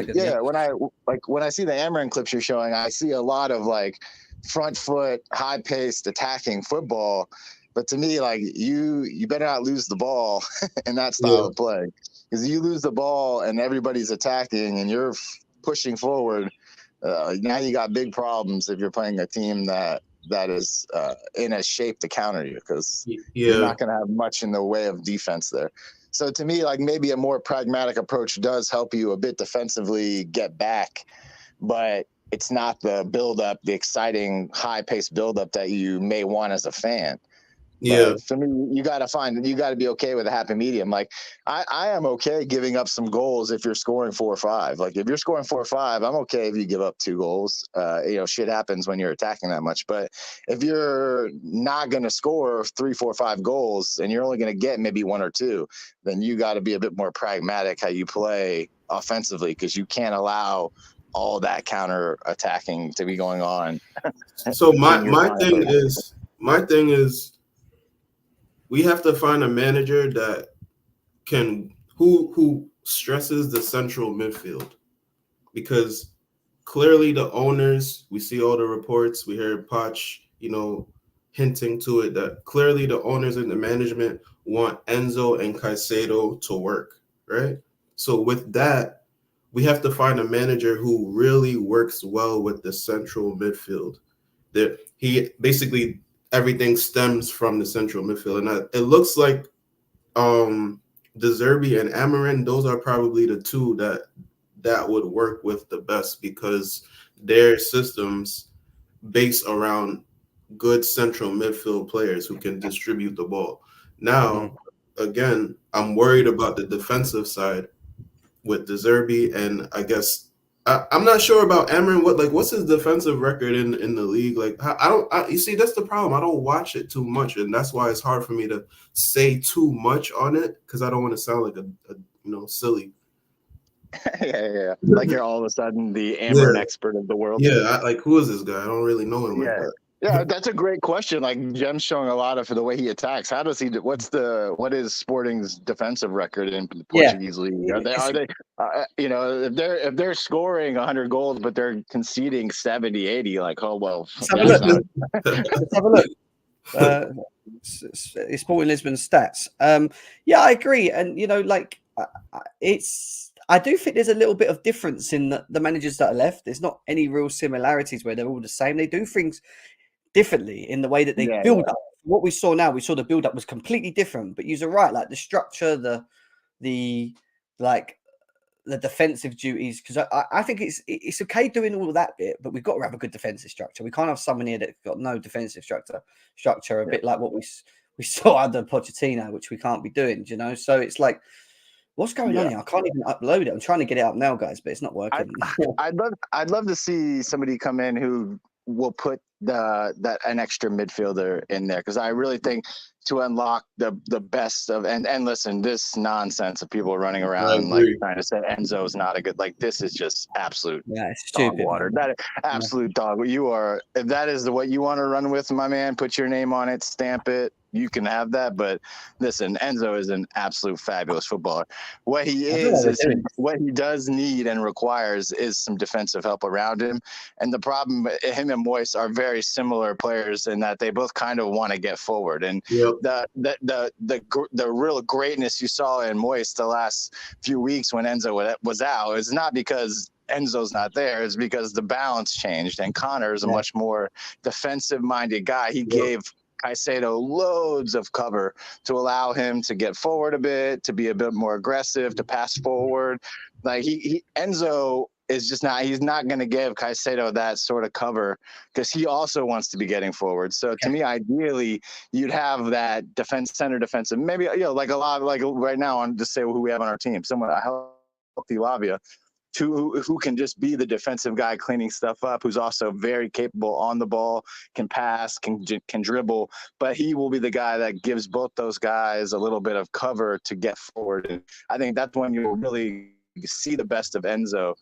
Speaker 4: I see the Amorim clips you're showing, I see a lot of like front foot, high paced attacking football. But to me, like you better not lose the ball in that style of play. Because you lose the ball and everybody's attacking and you're pushing forward, now you got big problems if you're playing a team that is in a shape to counter you, because you're not going to have much in the way of defense there. So to me, like maybe a more pragmatic approach does help you a bit defensively get back, but it's not the build-up, the exciting, high-paced build-up that you may want as a fan.
Speaker 5: Yeah.
Speaker 4: But for me, you got to be okay with a happy medium. Like I am okay giving up some goals if you're scoring 4 or 5. Like if you're scoring 4 or 5, I'm okay if you give up 2 goals. Shit happens when you're attacking that much. But if you're not going to score 3, 4, 5 goals and you're only going to get maybe 1 or 2, then you got to be a bit more pragmatic how you play offensively, because you can't allow all that counter attacking to be going on.
Speaker 5: So my thing is we have to find a manager that can who stresses the central midfield, because clearly the owners, we see all the reports, we hear Poch, hinting to it, that clearly the owners and the management want Enzo and Caicedo to work, right? So with that, we have to find a manager who really works well with the central midfield. That he basically, everything stems from the central midfield, and it looks like the Zerbi and Amorim, those are probably the two that would work with the best, because their systems base around good central midfield players who can distribute the ball. Now, again, I'm worried about the defensive side with the Zerbi, and I guess I'm not sure about Amorim. What's his defensive record in the league? Like, you see, that's the problem. I don't watch it too much, and that's why it's hard for me to say too much on it, because I don't want to sound like a silly.
Speaker 4: Yeah. Like you're all of a sudden the Amorim expert of the world.
Speaker 5: Yeah, who is this guy? I don't really know him like that.
Speaker 4: Yeah, that's a great question. Like Jem's showing a lot of the way he attacks. How does he? What is Sporting's defensive record in the Portuguese league? Are they? If they're scoring 100 goals but they're conceding 70, 80, like, oh well.
Speaker 1: Let's have a look. Sporting Lisbon stats. I agree, and I do think there's a little bit of difference in the managers that are left. There's not any real similarities where they're all the same. They do things differently in the way that they build up. What we saw the build up was completely different. But you're right, like the structure, the defensive duties, because I think it's okay doing all of that bit, but we've got to have a good defensive structure. We can't have someone here that's got no defensive structure, a bit like what we saw under Pochettino, which we can't be doing, So it's like, what's going on here? I can't even upload it. I'm trying to get it up now, guys, but it's not working.
Speaker 4: I'd love to see somebody come in who will put an extra midfielder in there, because I really think to unlock the best of and listen, this nonsense of people running around like trying to say Enzo is not a good, like, this is just absolute
Speaker 1: stupid
Speaker 4: dog water. That absolute dog. If that is what you want to run with, my man, put your name on it, stamp it. You can have that, but listen, Enzo is an absolute fabulous footballer. What he what he does need and requires is some defensive help around him. And the problem, him and Moyes are very similar players in that they both kind of want to get forward. And the real greatness you saw in Moyes the last few weeks when Enzo was out is not because Enzo's not there, is because the balance changed, and Connor is a much more defensive-minded guy. He gave Caicedo loads of cover to allow him to get forward a bit, to be a bit more aggressive, to pass forward. Like Enzo is just not, he's not going to give Caicedo that sort of cover, because he also wants to be getting forward. So to me, ideally, you'd have that center defensive, maybe, like a lot, like right now, on just say who we have on our team, someone, a healthy Lavia, who can just be the defensive guy cleaning stuff up, who's also very capable on the ball, can pass, can dribble, but he will be the guy that gives both those guys a little bit of cover to get forward. And I think that's when you'll really see the best of Enzo,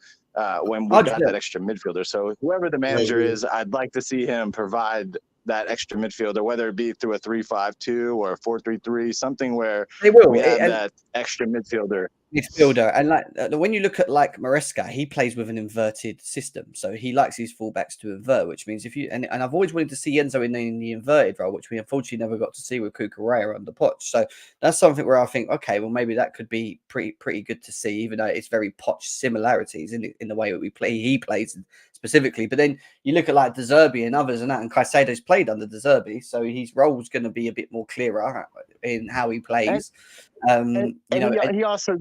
Speaker 4: when we got that extra midfielder. So whoever the manager is, I'd like to see him provide that extra midfielder, whether it be through a 3-5-2 or a 4-3-3, something where we have that extra midfielder.
Speaker 1: And when you look at Maresca, he plays with an inverted system, so he likes his fullbacks to invert, which means and I've always wanted to see Enzo in the inverted role, which we unfortunately never got to see with Cucurella under Poch. So that's something where I think, okay, well, maybe that could be pretty good to see, even though it's very Poch similarities in the way that we play. He plays specifically, but then you look at De Zerbi and others and Caicedo's played under De Zerbi, so his role's going to be a bit more clearer. in how he plays.
Speaker 4: He also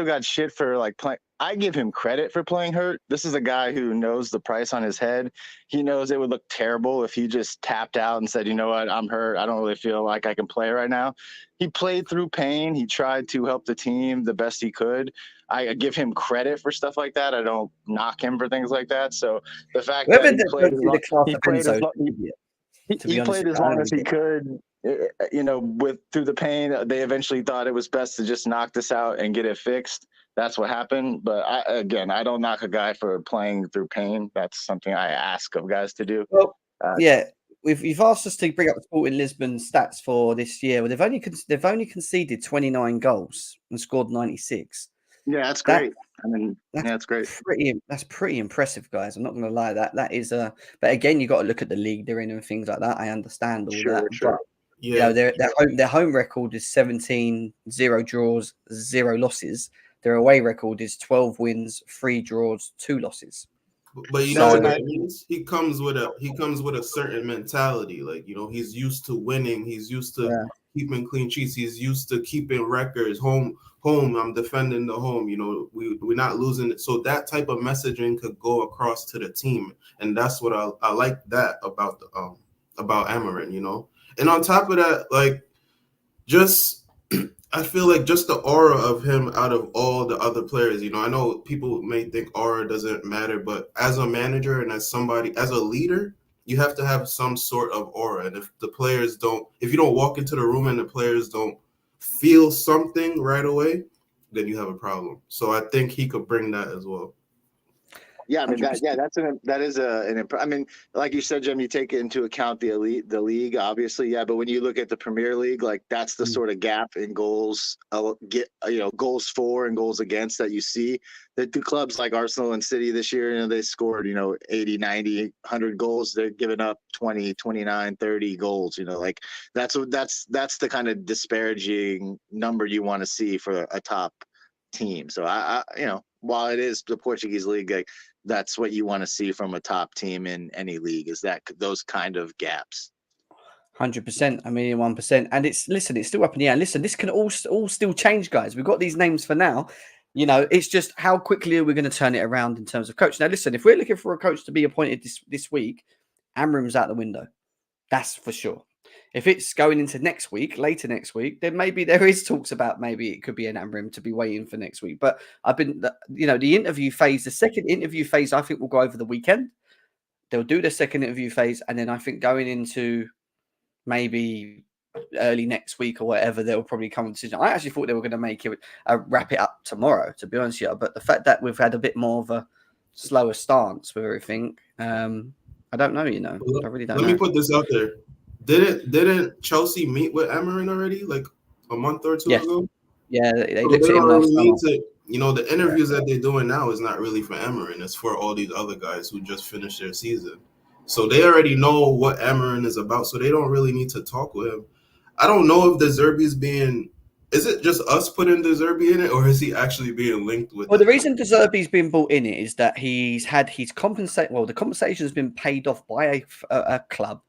Speaker 4: got shit for like playing. I give him credit for playing hurt. This is a guy who knows the price on his head. He knows it would look terrible if he just tapped out and said, you know what, I'm hurt. I don't really feel like I can play right now. He played through pain. He tried to help the team the best he could. I give him credit for stuff like that. I don't knock him for things like that. So the fact that he played as long as he could, through the pain, they eventually thought it was best to just knock this out and get it fixed. That's what happened. But I don't knock a guy for playing through pain. That's something I ask of guys to do.
Speaker 1: Well, you've asked us to bring up the Sporting Lisbon stats for this year. Well, they've only conceded 29 goals and scored 96.
Speaker 4: Yeah, that's great. That's great.
Speaker 1: That's pretty impressive, guys. I'm not going to lie. That is but again, you got to look at the league they're in and things like that. I understand all that.
Speaker 4: Sure.
Speaker 1: But, their home record is 17, 0 draws, 0 losses. Their away record is 12 wins, 3 draws, 2 losses.
Speaker 5: But you know what that means? He comes with a certain mentality. Like, he's used to winning. He's used to keeping clean sheets. He's used to keeping records. Home. I'm defending the home. We're not losing it. So that type of messaging could go across to the team, and that's what I like that about Amorim. And on top of that, like, I feel like just the aura of him out of all the other players, I know people may think aura doesn't matter, but as a manager and as a leader, you have to have some sort of aura. And if you don't walk into the room and the players don't feel something right away, then you have a problem. So I think he could bring that as well.
Speaker 4: Yeah, I mean, like you said, Jim, you take into account the league, obviously, yeah. But when you look at the Premier League, like that's the sort of gap in goals, goals for and goals against that you see. The two clubs like Arsenal and City this year, they scored, 80, 90, 100 goals. They're giving up 20, 29, 30 goals. Like that's the kind of disparaging number you want to see for a top team. So while it is the Portuguese league, like, that's what you want to see from a top team in any league, is that those kind of gaps.
Speaker 1: 100%, 1,000,001%. And it's still up in the air. Listen, this can all still change, guys. We've got these names for now. It's just how quickly are we going to turn it around in terms of coach. Now, listen, if we're looking for a coach to be appointed this week, Amorim's out the window. That's for sure. If it's going into later next week, then maybe there is talks about maybe it could be an Amorim to be waiting for next week. But the interview phase, the second interview phase, I think will go over the weekend. They'll do the second interview phase. And then I think going into maybe early next week or whatever, they'll probably come to a decision. I actually thought they were going to make it wrap it up tomorrow, to be honest with you. But the fact that we've had a bit more of a slower stance with everything, I don't know, I really don't know.
Speaker 5: Let me put this out there. Didn't Chelsea meet with Amorim already, like a month or two ago?
Speaker 1: Yeah, they
Speaker 5: don't really need to. The interviews that they're doing now is not really for Amorim. It's for all these other guys who just finished their season. So they already know what Amorim is about. So they don't really need to talk with him. I don't know if the Zerbi's being. Is it just us putting the Zerbi in it, or is he actually being linked with?
Speaker 1: Well, the reason the Zerbi's been brought in it is that he's had his compensation. Well, the compensation has been paid off by a club.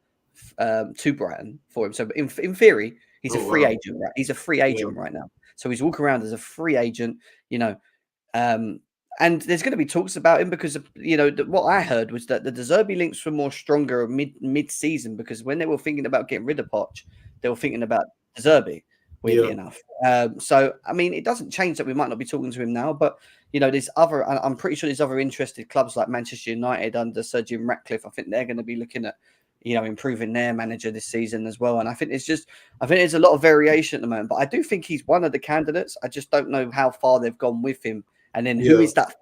Speaker 1: To Brighton for him. So in theory, he's a free agent. Right? He's a free agent right now. So he's walking around as a free agent, and there's going to be talks about him because what I heard was that the De Zerbi links were more stronger mid-season, because when they were thinking about getting rid of Poch, they were thinking about De Zerbi, weirdly enough. So it doesn't change that we might not be talking to him now, but there's I'm pretty sure there's other interested clubs like Manchester United under Sir Jim Ratcliffe. I think they're going to be looking at improving their manager this season as well. And I think there's a lot of variation at the moment, but I do think he's one of the candidates. I just don't know how far they've gone with him. And then who is that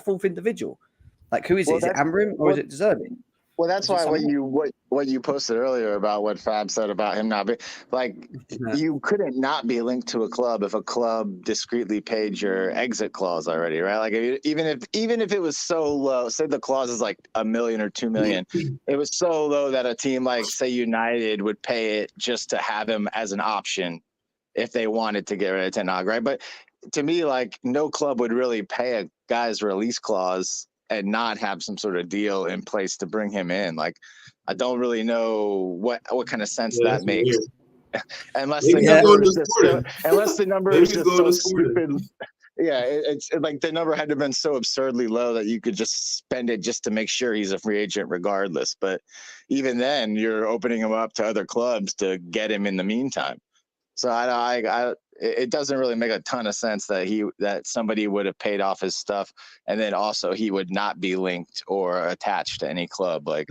Speaker 1: fourth individual? Like, who is it? Is it Amorim or is it De Zerbi?
Speaker 4: Well, that's why what you posted earlier about what Fab said about him not being you couldn't not be linked to a club if a club discreetly paid your exit clause already, right? Like, even if it was so low, say the clause is like $1 million or $2 million, it was so low that a team like, say, United would pay it just to have him as an option if they wanted to get rid of Ten Hag, right? But to me, like, no club would really pay a guy's release clause and not have some sort of deal in place to bring him in. Like, I don't really know what kind of sense that makes. unless
Speaker 5: Maybe
Speaker 4: the
Speaker 5: he's
Speaker 4: number
Speaker 5: going
Speaker 4: is
Speaker 5: to
Speaker 4: just
Speaker 5: Sporting.
Speaker 4: unless the number
Speaker 5: Maybe
Speaker 4: is
Speaker 5: he's
Speaker 4: just
Speaker 5: going
Speaker 4: so
Speaker 5: to Sporting.
Speaker 4: stupid. Yeah, it's like the number had to have been so absurdly low that you could just spend it just to make sure he's a free agent regardless. But even then, you're opening him up to other clubs to get him in the meantime. So it doesn't really make a ton of sense that somebody would have paid off his stuff, and then also he would not be linked or attached to any club. Like,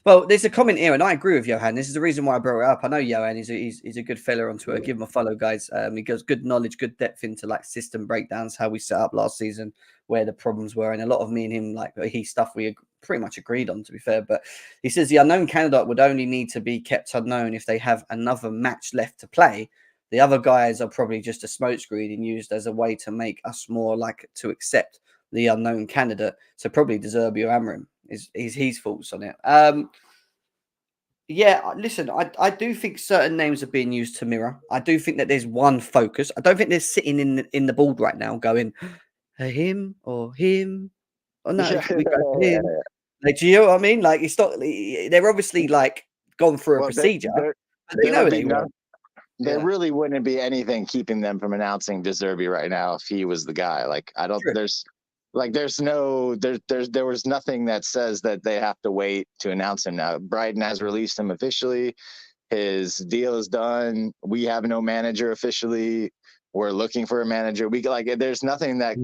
Speaker 1: Well, there's a comment here, and I agree with Johan. This is the reason why I brought it up. I know Johan is he's a good fella on Twitter. Give him a follow, guys. He goes good knowledge, good depth into like system breakdowns, how we set up last season, where the problems were, and a lot of me and him like he stuff we pretty much agreed on, to be fair. But he says the unknown candidate would only need to be kept unknown if they have another match left to play. The other guys are probably just a smokescreen and used as a way to make us more like to accept the unknown candidate. So probably Zerbi or Amorim is his thoughts on it. Yeah, listen, I do think certain names are being used to mirror. I do think that there's one focus. I don't think they're sitting in the board right now going him or him. Oh no, we go for him. Like, do you know what I mean? Like, it's not. They're obviously like gone through a procedure. But they know they will.
Speaker 4: There really wouldn't be anything keeping them from announcing Zerbi right now if he was the guy. Like, I don't.
Speaker 1: True.
Speaker 4: There was nothing that says that they have to wait to announce him now. Brighton has released him officially. His deal is done. We have no manager officially. We're looking for a manager. There's nothing that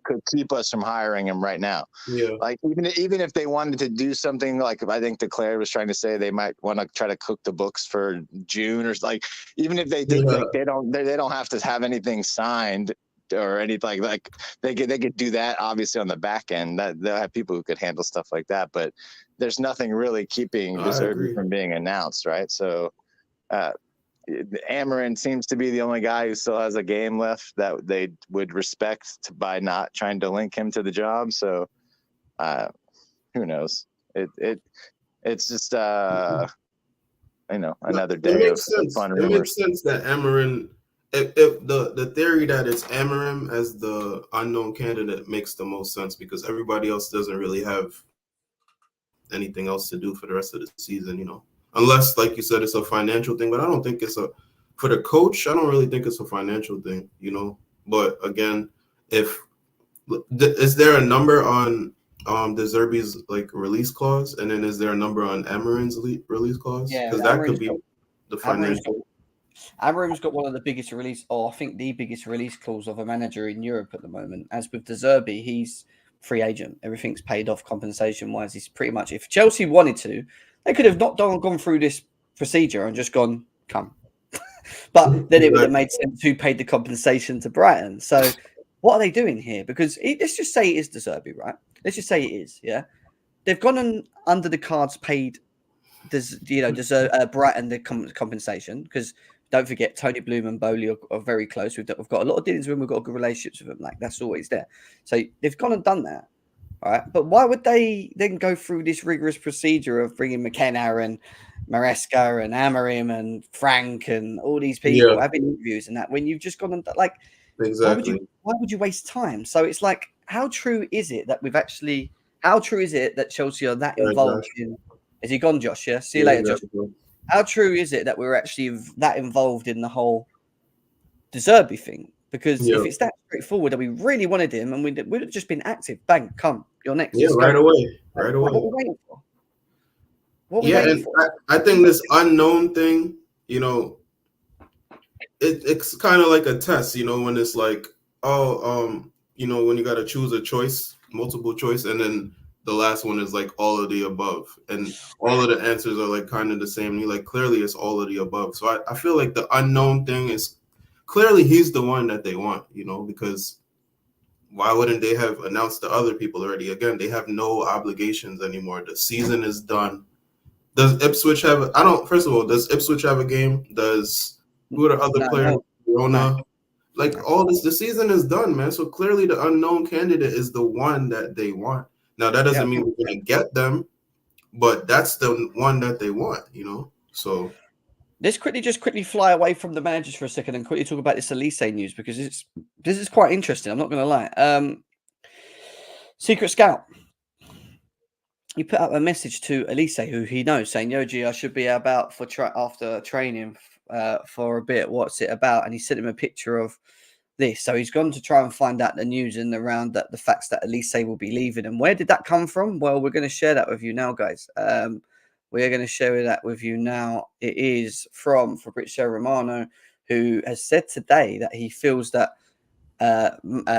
Speaker 4: could keep us from hiring him right now.
Speaker 5: Yeah.
Speaker 4: Like even if they wanted to do something like I think Declare was trying to say, they might want to try to cook the books for June or like, even if they did, like they don't have to have anything signed or anything like they could do that obviously on the back end. That they'll have people who could handle stuff like that, but there's nothing really keeping Zerbi from being announced, right? So Amorim seems to be the only guy who still has a game left that they would respect by not trying to link him to the job. So who knows? It's just another day of fun rumors.
Speaker 5: It makes sense that Amorim. If the theory that it's Amorim as the unknown candidate makes the most sense because everybody else doesn't really have anything else to do for the rest of the season, you know. Unless, like you said, it's a financial thing, but I don't think it's for the coach. I don't really think it's a financial thing, you know. But again, is there a number on the Zerbi's like release clause, and then is there a number on Amorim's release clause?
Speaker 1: Yeah,
Speaker 5: because that could be the financial.
Speaker 1: Amorim's got one of the biggest release, or I think the biggest release clause of a manager in Europe at the moment. As with Zerbi, he's free agent. Everything's paid off compensation-wise. He's pretty much, if Chelsea wanted to, they could have not gone through this procedure and just gone, come. But then it would have made sense who paid the compensation to Brighton. So what are they doing here? Because let's just say it is Zerbi, right? Let's just say it is, yeah? They've gone on under the cards paid, Brighton the compensation because don't forget, Tony Bloom and Bowley are very close. We've got a lot of dealings with them. We've got good relationships with them. Like, that's always there. So they've gone and done that. All right. But why would they then go through this rigorous procedure of bringing McKenna and Maresca and Amorim and Frank and all these people having interviews and that when you've just gone and like,
Speaker 5: exactly.
Speaker 1: Why would you waste time? So it's like, how true is it that how true is it that Chelsea are that involved in? Is he gone, Josh? Yeah. See you later, Josh. How true is it that we're actually that involved in the whole Zerbi thing? Because if it's that straightforward that we really wanted him and we'd have just been active, bang, come, you're next.
Speaker 5: Yeah, right away.
Speaker 1: What are we waiting for?
Speaker 5: I think this unknown thing, you know, it's kind of like a test, you know, when it's like, you know, when you got to choose a choice, multiple choice, and then the last one is like all of the above, and all of the answers are like kind of the same. You like clearly it's all of the above. So I feel like the unknown thing is clearly he's the one that they want, you know, because why wouldn't they have announced the other people already? Again, they have no obligations anymore. The season is done. Does Ipswich have? First of all, does Ipswich have a game? Who are the other players? Corona. Like all this, the season is done, man. So clearly the unknown candidate is the one that they want. Now, that doesn't mean we're going to get them, but that's the one that they want, you know? So
Speaker 1: let's quickly fly away from the managers for a second and quickly talk about this Olise news because this is quite interesting. I'm not going to lie. Secret Scout. he put up a message to Olise, who he knows, saying, "Yoji, I should be about for after training for a bit. What's it about?" And he sent him a picture of this. So he's gone to try and find out the news and around that the facts that Olise will be leaving. And where did that come from? Well, we're going to share that with you now, guys. We are going to share that with you now. It is from Fabrizio Romano, who has said today that he feels that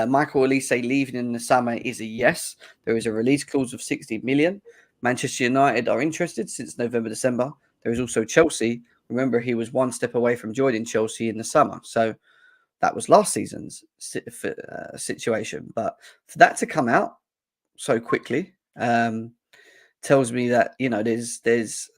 Speaker 1: Michael Olise leaving in the summer is a yes. There is a release clause of 60 million. Manchester United are interested since November, December. There is also Chelsea. Remember, he was one step away from joining Chelsea in the summer. So that was last season's situation. But for that to come out so quickly tells me that, you know, there's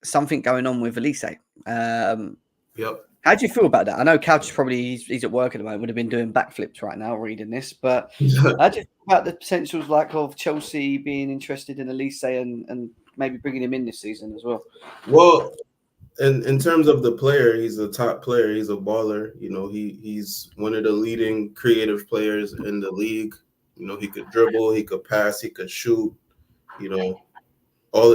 Speaker 1: something going on with Olise.
Speaker 5: Yep.
Speaker 1: How do you feel about that? I know Couch is probably he's at work at the moment, would have been doing backflips right now reading this, but how do you feel about the potentials like of Chelsea being interested in Olise and maybe bringing him in this season as well?
Speaker 5: Well, in terms of the player, he's a top player. He's a baller. You know, he's one of the leading creative players in the league. You know, he could dribble, he could pass, he could shoot. You know,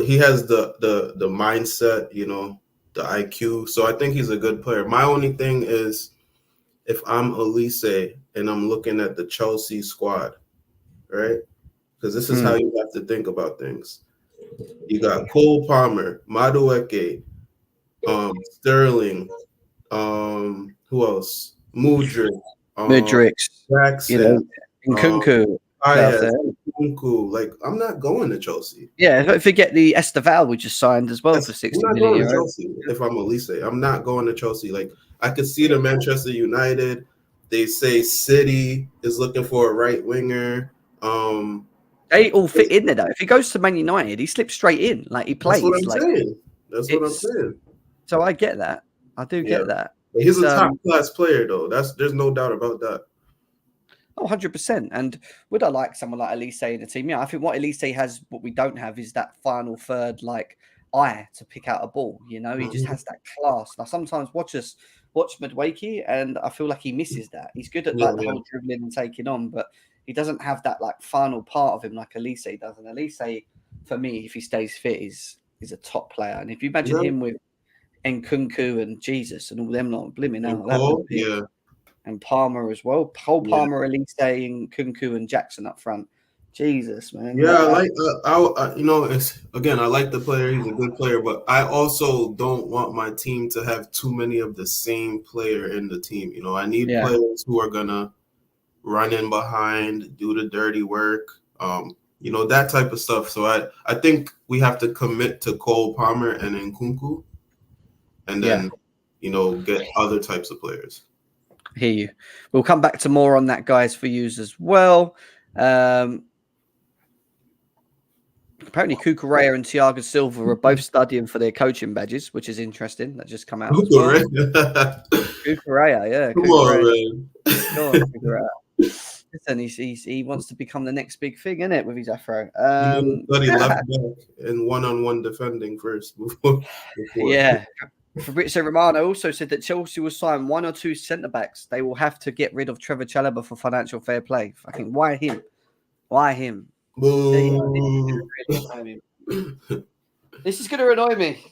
Speaker 5: he has the mindset. You know, the IQ. So I think he's a good player. My only thing is, if I'm Olise and I'm looking at the Chelsea squad, right? Because this is how you have to think about things. You got Cole Palmer, Madueke, Sterling, who else? Mudryk, Jackson,
Speaker 1: you know, Nkunku.
Speaker 5: Nkunku. Like, I'm not going to Chelsea.
Speaker 1: Yeah, don't forget the Esteval we just signed as well for 60
Speaker 5: I'm not
Speaker 1: million
Speaker 5: going to Chelsea if I'm Olise. I'm not going to Chelsea. Like, I could see the Manchester United. They say City is looking for a right winger.
Speaker 1: They all fit in there though. If he goes to Man United, he slips straight in. Like he plays.
Speaker 5: That's what I'm saying. That's what I'm saying.
Speaker 1: So I get that. I do get that.
Speaker 5: He's a top class player though. There's no doubt about that.
Speaker 1: Oh, 100%. And would I like someone like Olise in the team? Yeah, I think what Olise has, what we don't have, is that final third, like, eye to pick out a ball. You know, he just has that class. Now, sometimes watch Madueke, and I feel like he misses that. He's good at like the whole dribbling and taking on, but he doesn't have that like final part of him like Olise does. And Olise, for me, if he stays fit, is a top player. And if you imagine him with Nkunku and Jesus and all them lot blimming out, that would be and Palmer as well. Palmer, Olise, and Nkunku and Jackson up front. Jesus, man.
Speaker 5: Yeah, you know, I like the player. He's a good player, but I also don't want my team to have too many of the same player in the team. You know, I need players who are gonna run in behind, do the dirty work, you know, that type of stuff. So I think we have to commit to Cole Palmer and Nkunku, and then you know, get other types of players.
Speaker 1: Hear you. We'll come back to more on that, guys, for you as well. Apparently, Cucurella and Thiago Silva are both studying for their coaching badges, which is interesting. That just come out. Cucurella, yeah.
Speaker 5: Come on,
Speaker 1: Cucurella. Listen, he wants to become the next big thing, innit, with his afro.
Speaker 5: Study left back and one-on-one defending first before.
Speaker 1: Yeah. Fabrizio Romano also said that Chelsea will sign one or two centre-backs. They will have to get rid of Trevor Chalobah for financial fair play. Fucking why him? Why him? This is going to annoy me.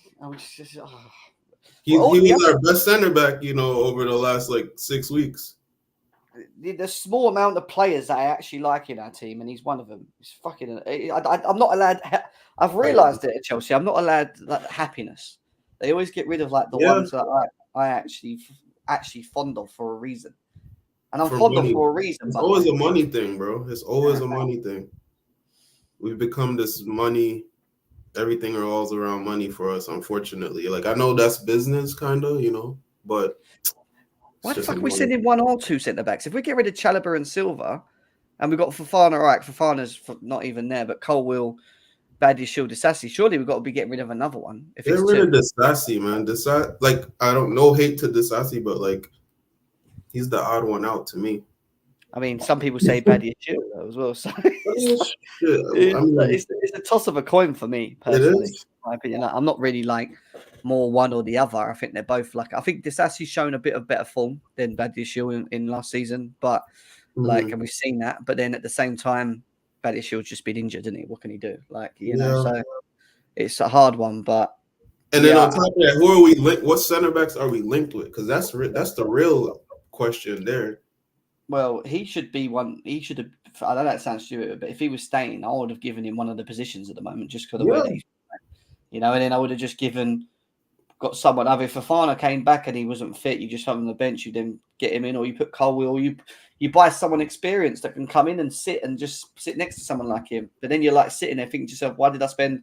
Speaker 5: He was our best centre-back, you know, over the last, 6 weeks.
Speaker 1: The small amount of players that I actually like in our team, and he's one of them. It's fucking. I'm not allowed. I've realised it at Chelsea. I'm not allowed that happiness. They always get rid of the ones that I actually fond of for a reason, and I'm fond of for a reason.
Speaker 5: It's always a money thing, bro. It's always a money thing. We've become this money. Everything revolves around money for us, unfortunately. Like, I know that's business, kind of, you know, but.
Speaker 1: Why the fuck are we sending one or two centre-backs? If we get rid of Chalobah and Silva, and we've got Fofana, right, Fofana's not even there, but Colwill, Badiashile, Disasi, surely we've got to be getting rid of another one. If
Speaker 5: get rid of Disasi, man. I don't know hate to Disasi, but, he's the odd one out to me.
Speaker 1: I mean, some people say Badiashile as well. So it's a toss of a coin for me, personally. In my opinion. I'm not really more one or the other. I think they're both I think Disasi's shown a bit of better form than Badiashile in last season, but and we've seen that. But then at the same time, Badishill's just been injured, isn't he? What can he do? Like, you know, so it's a hard one, but.
Speaker 5: And then on top of that, who are we linked? What center backs are we linked with? Because that's the real question there.
Speaker 1: Well, he should be one. He should have. I know that sounds stupid, but if he was staying, I would have given him one of the positions at the moment, just for the way that he's, you know. And then I would have just got someone. Either if Fofana came back and he wasn't fit, you just have him on the bench. You then get him in, or you put Colwill, or you buy someone experienced that can come in and sit next to someone like him. But then you're like sitting there thinking to yourself, why did I spend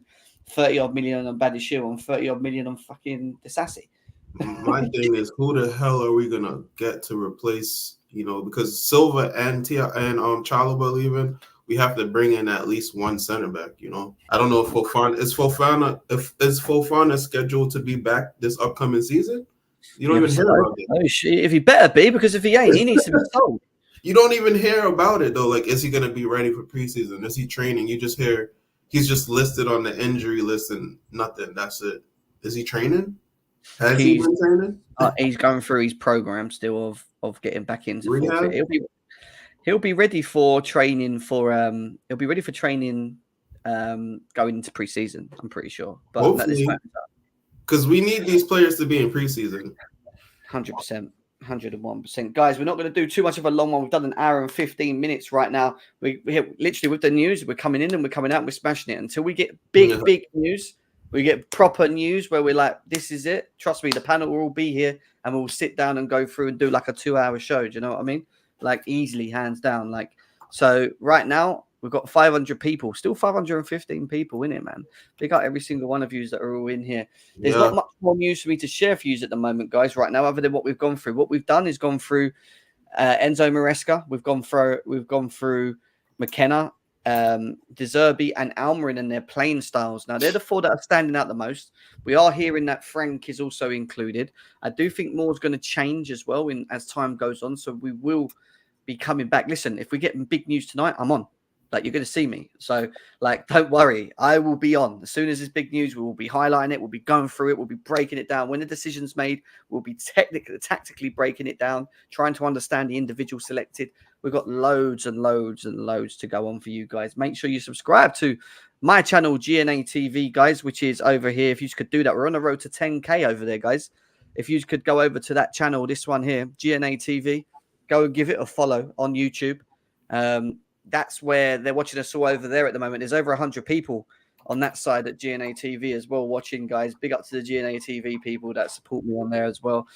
Speaker 1: 30-odd million on Badishil and 30-odd million on fucking Disasi?
Speaker 5: My thing is, who the hell are we gonna get to replace? You know, because Silva and Chalobah leaving, we have to bring in at least one center back. You know, I don't know if Fofana scheduled to be back this upcoming season. You don't even hear about it.
Speaker 1: Oh, if he better be, because if he ain't, he needs to be sold.
Speaker 5: You don't even hear about it though. Like, is he gonna be ready for preseason? Is he training? You just hear he's just listed on the injury list and nothing. That's it. Is he training? Has he been training?
Speaker 1: He's going through his program still of getting back into
Speaker 5: rehab.
Speaker 1: He'll be ready for training going into preseason. I'm pretty sure. But
Speaker 5: hopefully, because we need these players to be in preseason.
Speaker 1: 100%. 101%. Guys, we're not going to do too much of a long one. We've done an hour and 15 minutes right now. We're literally with the news. We're coming in and we're coming out and we're smashing it. Until we get big news, we get proper news where we're like, this is it. Trust me, the panel will all be here and we'll sit down and go through and do like a 2-hour show. Do you know what I mean? Like, easily, hands down. Like, so right now we've got 500 people, still 515 people in it, man. Big up every single one of you that are all in here. There's not much more news for me to share for you at the moment, guys, right now, other than what we've gone through. What we've done is gone through Enzo Maresca. We've gone through McKenna, Zerbi and Almiron and their playing styles. Now, they're the 4 that are standing out the most. We are hearing that Frank is also included. I do think more is going to change as well as time goes on. So we will be coming back. Listen, if we get big news tonight, I'm on. Like, you're going to see me. So, like, don't worry. I will be on. As soon as there's big news, we will be highlighting it. We'll be going through it. We'll be breaking it down. When the decision's made, we'll be tactically breaking it down, trying to understand the individual selected. We've got loads and loads and loads to go on for you guys. Make sure you subscribe to my channel, GNA TV, guys, which is over here. If you could do that, we're on the road to 10K over there, guys. If you could go over to that channel, this one here, GNA TV, go and give it a follow on YouTube. That's where they're watching us all over there at the moment. There's over 100 people on that side at GNA TV as well watching, guys. Big up to the GNA TV people that support me on there as well.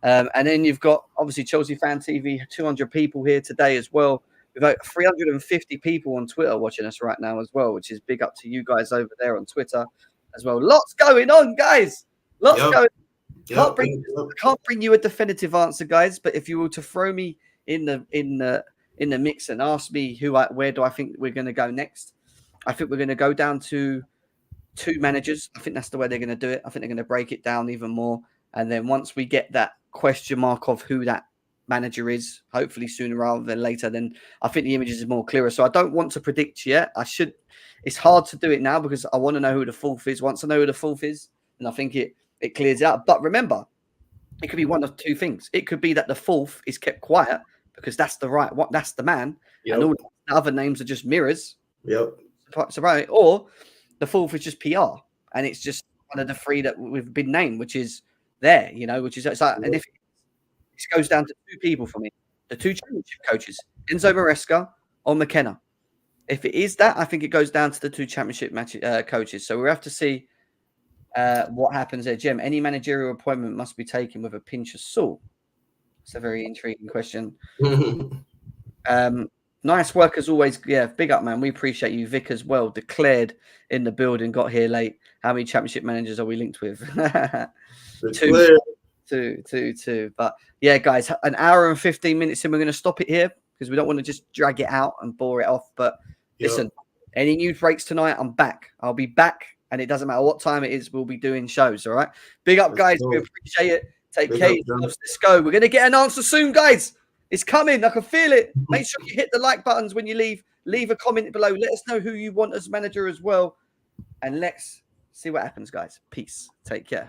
Speaker 1: And then you've got, obviously, Chelsea Fan TV, 200 people here today as well. We've got 350 people on Twitter watching us right now as well, which is big up to you guys over there on Twitter as well. Lots going on, guys. Lots going on. Can't bring you a definitive answer, guys, but if you were to throw me in the mix and ask me where do I think we're going to go next, I think we're going to go down to 2 managers. I think that's the way they're going to do it. I think they're going to break it down even more. And then once we get that question mark of who that manager is, hopefully sooner rather than later, then I think the images are more clearer. So I don't want to predict yet. It's hard to do it now because I want to know who the 4th is. Once I know who the 4th is, and I think it clears out. But remember, it could be one of 2 things. It could be that the 4th is kept quiet because that's that's the man, and all the other names are just mirrors.
Speaker 5: Yep.
Speaker 1: So right, or the 4th is just PR, and it's just one of the 3 that we've been named, which is there, which is like, and if this goes down to 2 people for me, the 2 championship coaches, Enzo Maresca or McKenna. If it is that, I think it goes down to the 2 championship coaches. So we have to see what happens there. Jim, any managerial appointment must be taken with a pinch of salt. It's a very intriguing question. Nice work as always. Yeah, big up, man. We appreciate you. Vic as well, declared in the building, got here late. How many championship managers are we linked with? 2. But yeah, guys, an hour and 15 minutes in. We're going to stop it here because we don't want to just drag it out and bore it off. But listen, any news breaks tonight, I'm back. I'll be back, and it doesn't matter what time it is. We'll be doing shows. All right. Big up, guys. We appreciate it. Take care. Let's go. We're going to get an answer soon, guys. It's coming. I can feel it. Make sure you hit the like buttons when you leave. Leave a comment below. Let us know who you want as manager as well. And let's see what happens, guys. Peace. Take care.